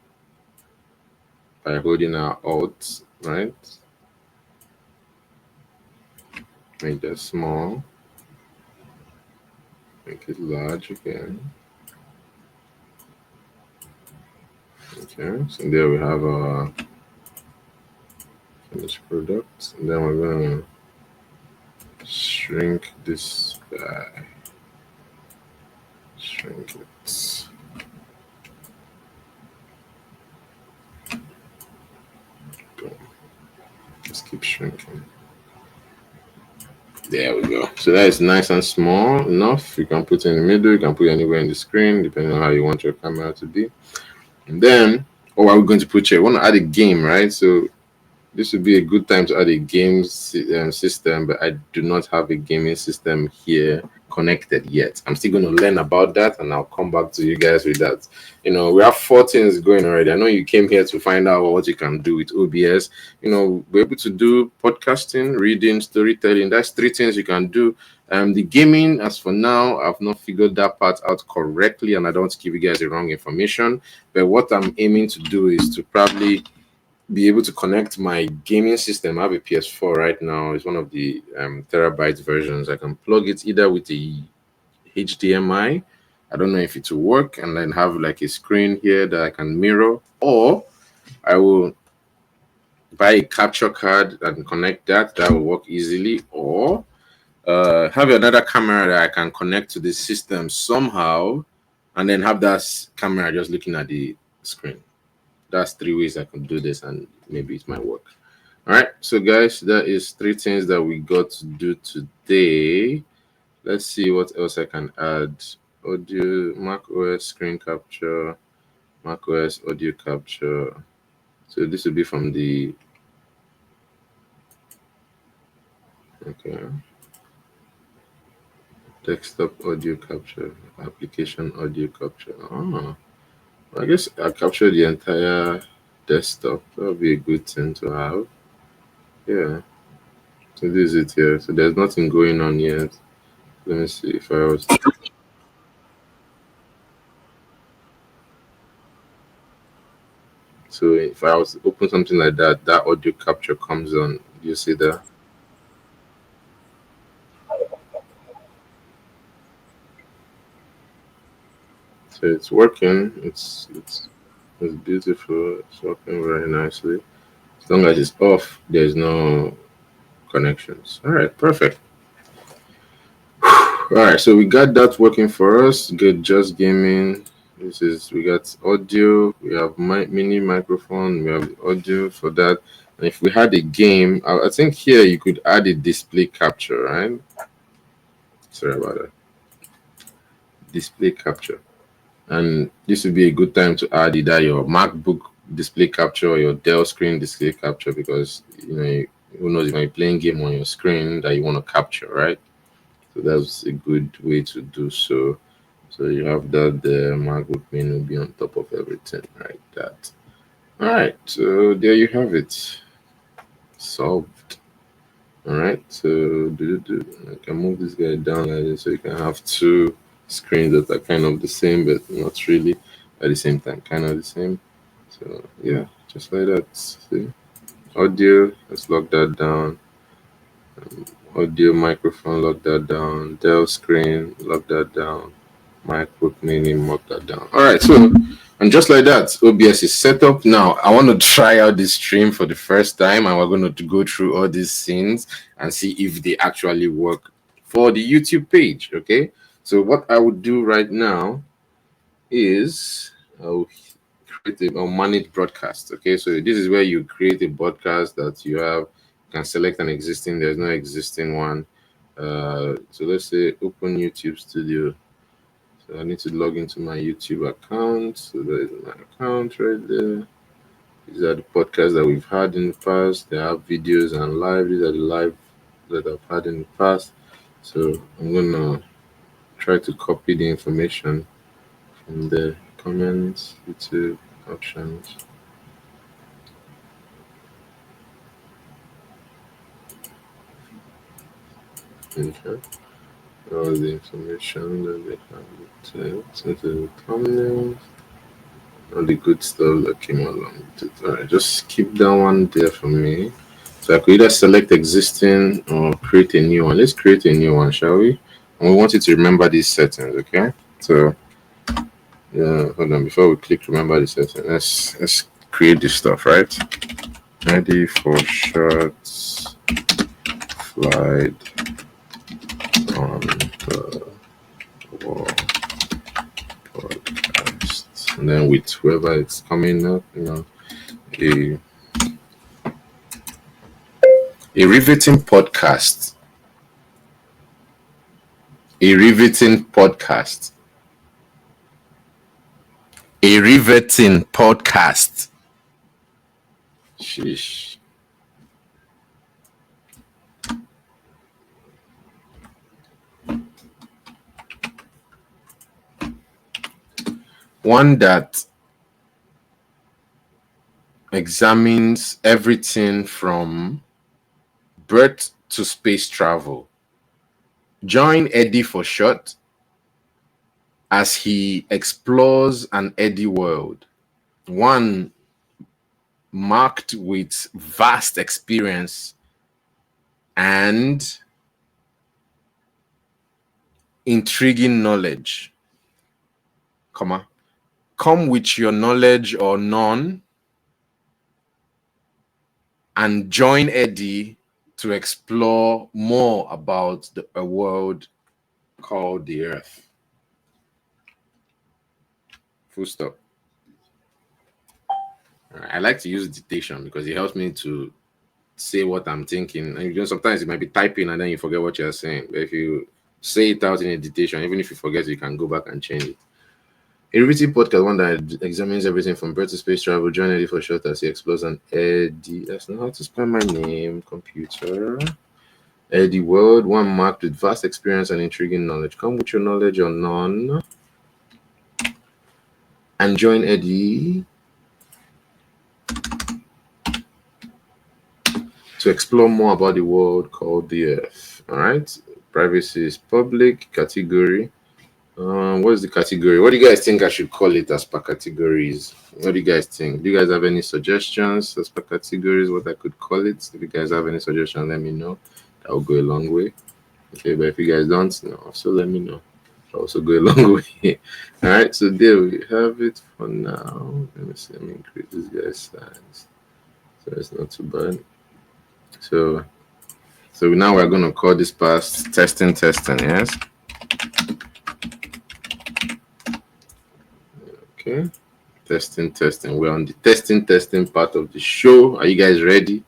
by holding our Alt, right? Make that small. Make it large again. Okay, so there we have our finished product. And then we're going to shrink this by shrink it. Boom. Just keep shrinking. There we go. So that is nice and small enough. You can put it in the middle. You can put it anywhere in the screen, depending on how you want your camera to be. And then, what are we going to put here? We want to add a game, right? So this would be a good time to add a game system, but I do not have a gaming system here connected yet. I'm still going to learn about that, and I'll come back to you guys with that. You know, we have 4 things going already. I know you came here to find out what you can do with OBS. You know, we're able to do podcasting, reading, storytelling. That's 3 things you can do. The gaming, as for now, I've not figured that part out correctly, and I don't want to give you guys the wrong information. But what I'm aiming to do is to probably be able to connect my gaming system. I have a PS4 right now. It's one of the terabyte versions. I can plug it either with a HDMI. I don't know if it will work, and then have like a screen here that I can mirror, or I will buy a capture card and connect that. That will work easily, or have another camera that I can connect to the system somehow, and then have that camera just looking at the screen. That's 3 ways I can do this, and maybe it might work. All right, so guys, that is 3 things that we got to do today. Let's see what else I can add. Audio, Mac OS screen capture, Mac OS audio capture. So this will be from the desktop audio capture, application audio capture. I guess I captured the entire desktop. That would be a good thing to have. Yeah. So this is it here. So there's nothing going on yet. Let me see if I was. So if I was to open something like that, that audio capture comes on. You see that? So it's working. It's beautiful. It's working very nicely. As long as it's off, there's no connections. All right, perfect. All right, so we got that working for us. Good, just gaming. We got audio. We have mini microphone. We have audio for that. And if we had a game, I think here you could add a display capture, right? Sorry about that. Display capture. And this would be a good time to add either your MacBook display capture or your Dell screen display capture, because who knows, you might be playing game on your screen that you want to capture, right? So that's a good way to do so. So you have that the MacBook Mini will be on top of everything, right? That. All right. So there you have it. Solved. All right. So I can move this guy down like this, so you can have two screens that are kind of the same, but not really at the same time, kind of the same. So yeah, just like that. See, audio. Let's lock that down. Audio, microphone, lock that down. Dell screen, lock that down. MacBook Mini, lock that down. All right, so and just like that, OBS is set up. Now I want to try out this stream for the first time, and we're going to go through all these scenes and see if they actually work for the YouTube page. Okay, so what I would do right now is I'll create a manage broadcast. Okay, so this is where you create a broadcast that you have. You can select an existing. There's no existing one. So let's say open YouTube Studio. So I need to log into my YouTube account. So there is my account right there. These are the podcasts that we've had in the past. They have videos and live. These are the live that I've had in the past. So I'm gonna try to copy the information from the comments, YouTube options. Okay. All the information that they have to the thumbnails, all the good stuff that came along with it. All right, just keep that one there for me. So I could either select existing or create a new one. Let's create a new one, shall we? And we want you to remember these settings, okay? So yeah, hold on. Before we click remember the settings, let's create this stuff, right? Ready for shots, slide on the wall podcast, and then with whoever it's coming up, a riveting podcast, a riveting podcast, a riveting podcast. Sheesh. One that examines everything from birth to space travel. Join Eddie for short as he explores an Eddie world, one marked with vast experience and intriguing knowledge. Come with your knowledge or none and join Eddie to explore more about a world called the Earth. Full stop. I like to use dictation because it helps me to say what I'm thinking. And sometimes you might be typing and then you forget what you're saying. But if you say it out in a dictation, even if you forget, you can go back and change it. A riveting podcast, one that examines everything from birth to space travel. Join Eddie for short as he explores an Eddie. That's not how to spell my name, computer. Eddie world, one marked with vast experience and intriguing knowledge. Come with your knowledge or none and join Eddie to explore more about the world called the Earth. All right. Privacy is public. Category. What is the category? What do you guys think I should call it as per categories? What do you guys think? Do you guys have any suggestions as per categories? What I could call it? If you guys have any suggestions, let me know. That will go a long way. Okay, but if you guys don't know, also let me know. That'll also go a long way. All right, so there we have it for now. Let me see. Let me increase this guy's size so it's not too bad. So now we're going to call this pass testing, yes? Okay, testing. We're on the testing part of the show. Are you guys ready?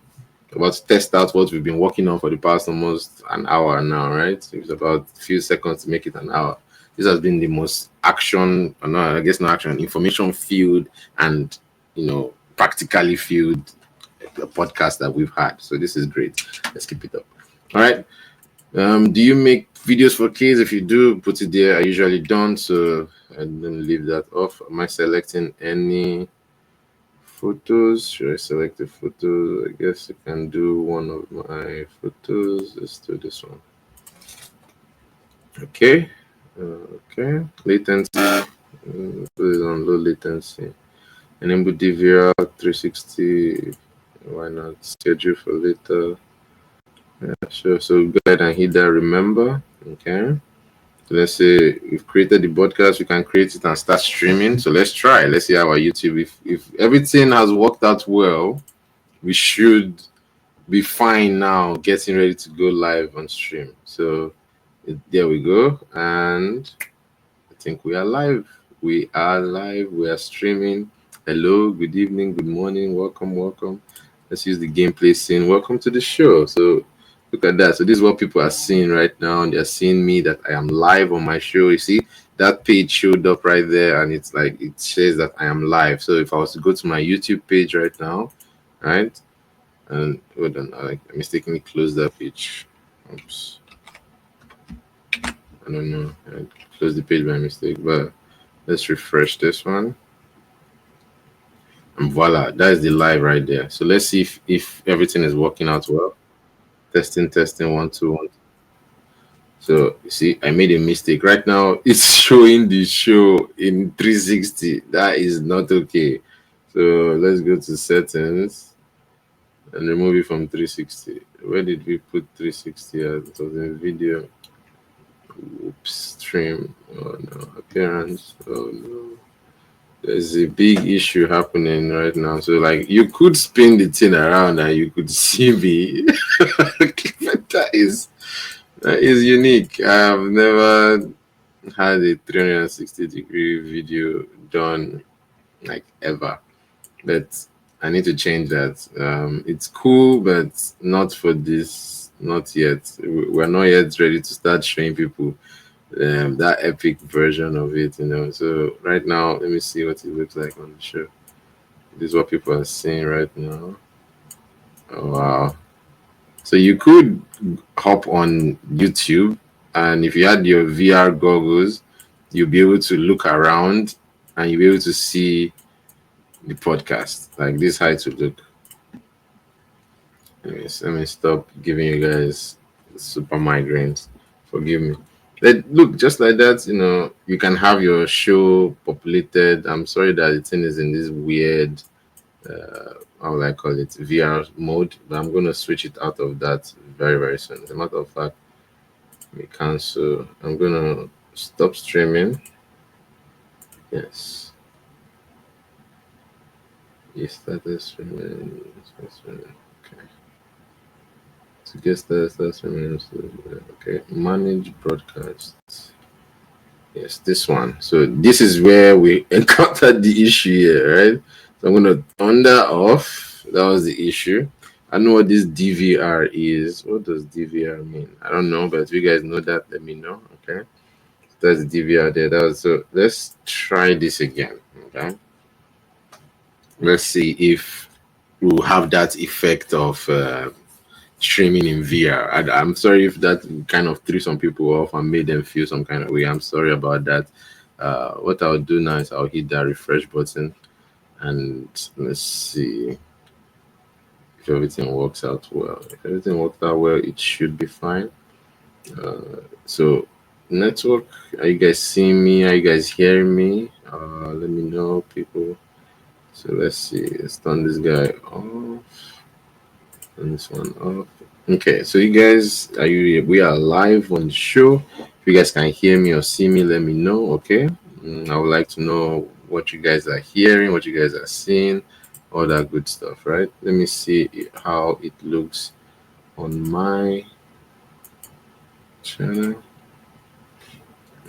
About to test out what we've been working on for the past almost an hour now, right? It's about a few seconds to make it an hour. This has been the most information filled and practically filled podcast that we've had. So this is great. Let's keep it up. All right. Do you make videos for kids? If you do, put it there. I usually don't, so I don't leave that off. Am I selecting any photos? Should I select the photos? I guess I can do one of my photos. Let's do this one. Okay. Okay. Latency. Put it on low latency. Enable DVR 360. Why not? Schedule for later. Yeah, sure. So go ahead and hit that remember. Okay. So let's say we've created the podcast, we can create it and start streaming. So let's try. Let's see how our YouTube. If everything has worked out well, we should be fine now, getting ready to go live on stream. So there we go. And I think we are live. We are live. We are streaming. Hello, good evening, good morning, welcome, welcome. Let's use the gameplay scene. Welcome to the show. So look at that. So this is what people are seeing right now. They're seeing me that I am live on my show. You see that page showed up right there, and it's like it says that I am live. So if I was to go to my YouTube page right now, right, and hold on, I mistakenly closed that page. Oops. I don't know. I closed the page by mistake, but let's refresh this one. And voila, that is the live right there. So let's see if everything is working out well. Testing, 1, 2, 1. So you see, I made a mistake. Right now, it's showing the show in 360. That is not okay. So let's go to settings and remove it from 360. Where did we put 360 at? It was in video. Oops, stream. Oh no, appearance. Oh no. There's a big issue happening right now. So like you could spin the thing around and you could see me. that is unique. I've never had a 360-degree video done like ever. But I need to change that. It's cool, but not for this, not yet. We're not yet ready to start showing people that epic version of it, So right now, let me see what it looks like on the show. This is what people are seeing right now. Oh, wow. So you could hop on YouTube, and if you had your VR goggles, you'll be able to look around and you'll be able to see the podcast. Like this, how it would look. Anyways, let me stop giving you guys super migraines. Forgive me. Look, just like that, you can have your show populated. I'm sorry that the thing is in this weird, how will I call it, VR mode, but I'm going to switch it out of that very, very soon. As a matter of fact, we cancel. I'm going to stop streaming. Yes. You started streaming. Okay. To get started, start streaming. Okay. Manage broadcasts. Yes, this one. So this is where we encountered the issue here, right? So I'm gonna turn that off. That was the issue. I know what this DVR is. What does DVR mean? I don't know, but if you guys know that, let me know. Okay. That's the DVR there. So let's try this again. Okay. Let's see if we'll have that effect of streaming in VR. I'm sorry if that kind of threw some people off and made them feel some kind of way. I'm sorry about that. What I'll do now is I'll hit that refresh button and let's see if everything works out well. If everything worked out well, it should be fine. So network, are you guys seeing me? Are you guys hearing me? Let me know, people. So let's see. Let's turn this guy off. And this one off. Okay, so you guys, we are live on the show. If you guys can hear me or see me, let me know. Okay. I would like to know what you guys are hearing, what you guys are seeing, all that good stuff, right? Let me see how it looks on my channel.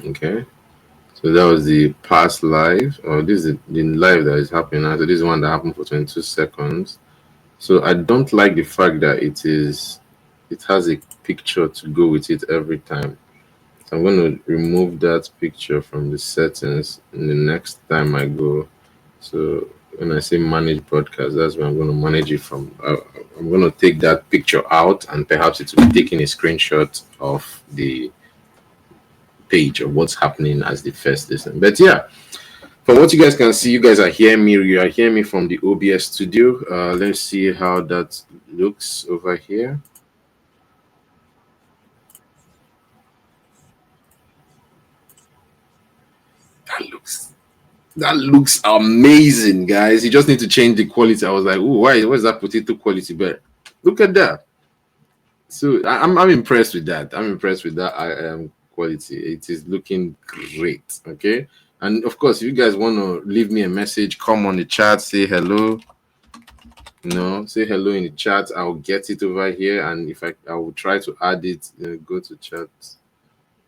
Okay. So that was the past live, or this is the live that is happening now. So this is one that happened for 22 seconds. So I don't like the fact that it has a picture to go with it every time. So I'm going to remove that picture from the settings in the next time I go. So when I say manage broadcast, that's where I'm going to manage it from. I'm going to take that picture out, and perhaps it will be taking a screenshot of the page of what's happening as the first listen. But yeah, from what you guys can see, you guys are hearing me. You are hearing me from the OBS studio. Let's see how that looks over here. That looks that looks amazing, guys. You just need to change the quality. I was like, oh, why is that potato quality? But look at that. So I'm impressed with that. I'm impressed with that quality. It is looking great. Okay. And of course, if you guys want to leave me a message, come on the chat, say hello. Say hello in the chat. I'll get it over here, and if I will try to add it. Go to chat.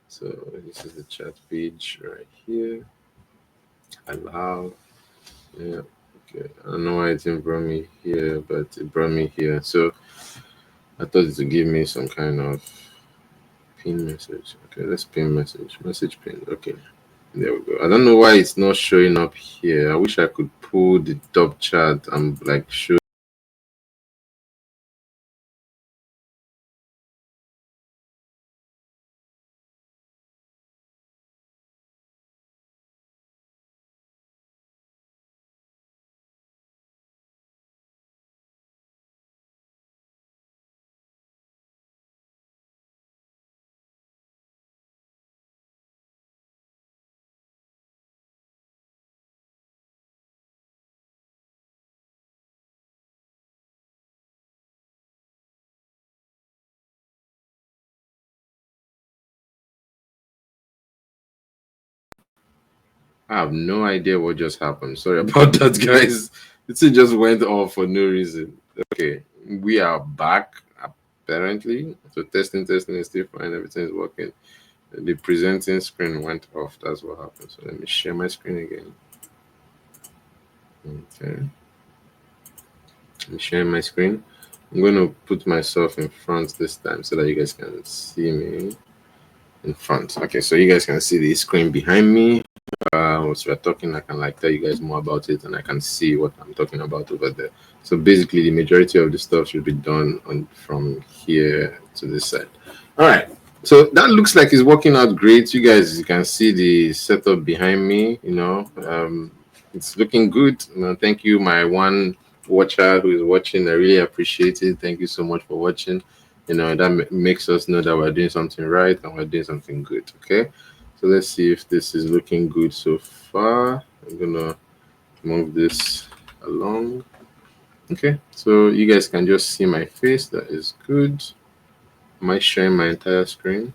So this is the chat page right here. Allow. Yeah. Okay. I don't know why it didn't bring me here, but it brought me here. So I thought it would give me some kind of pin message. Okay, let's pin message. Message pin. Okay. There we go. I don't know why it's not showing up here. I wish I could pull the top chat and like show. I have no idea what just happened. Sorry about that, guys. It just went off for no reason. Okay, we are back apparently. So testing is still fine. Everything is working. The presenting screen went off. That's what happened. So let me share my screen again. Okay, I'm sharing my screen. I'm going to put myself in front this time so that you guys can see me in front. Okay, so you guys can see the screen behind me. Once we're talking, I can like tell you guys more about it, and I can see what I'm talking about over there. So basically, the majority of the stuff should be done from here to this side. All right. So that looks like it's working out great. You guys, you can see the setup behind me. It's looking good. Thank you, my one watcher who is watching. I really appreciate it. Thank you so much for watching. That makes us know that we're doing something right and we're doing something good. Okay. So let's see if this is looking good so far. I'm gonna move this along. Okay, so you guys can just see my face. That is good. Am I sharing my entire screen?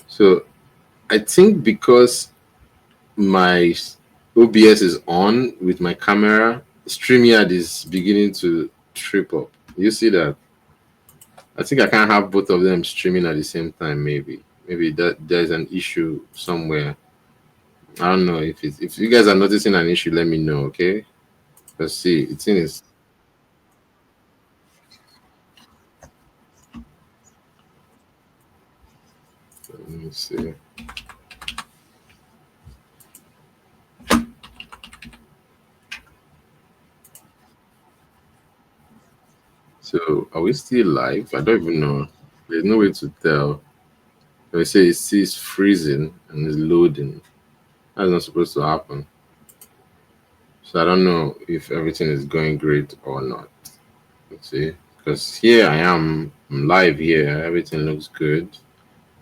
So I think because my OBS is on with my camera, StreamYard is beginning to trip up. You see that? I think I can't have both of them streaming at the same time. Maybe that there's an issue somewhere. I don't know if you guys are noticing an issue, let me know, okay? Let's see. It's in is let me see. So are we still live? I don't even know. There's no way to tell. They say it sees freezing and is loading. That's not supposed to happen. So I don't know if everything is going great or not. Let's see. Because here I am, I'm live here. Everything looks good.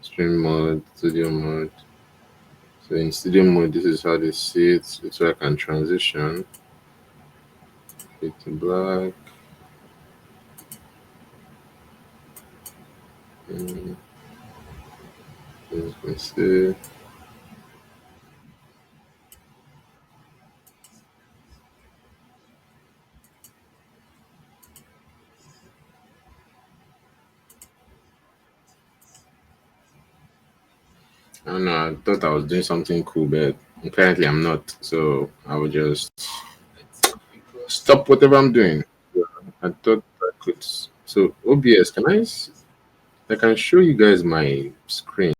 Stream mode, studio mode. So in studio mode, this is how they see it. So I can transition. Fade to black. Mm, as you can see. I don't know. I thought I was doing something cool, but apparently I'm not. So I will just stop whatever I'm doing. I thought I could. So OBS, I can show you guys my screen.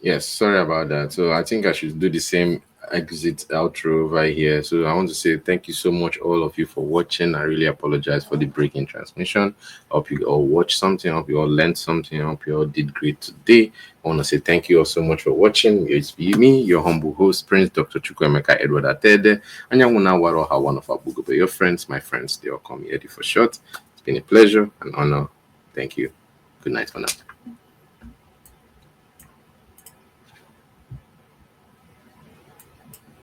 Yes, sorry about that. So I think I should do the same exit outro over here. So I want to say thank you so much, all of you, for watching. I really apologize for the break in transmission. I hope you all watched something. I hope you all learned something. I hope you all did great today. I want to say thank you all so much for watching. It's me, your humble host, Prince Dr. Chukwemeka Edward Atede. And Yamuna Waroha, one of our Bugobe. Your friends, my friends, they all call me Eddie for short. It's been a pleasure and honor. Thank you. Good night for now.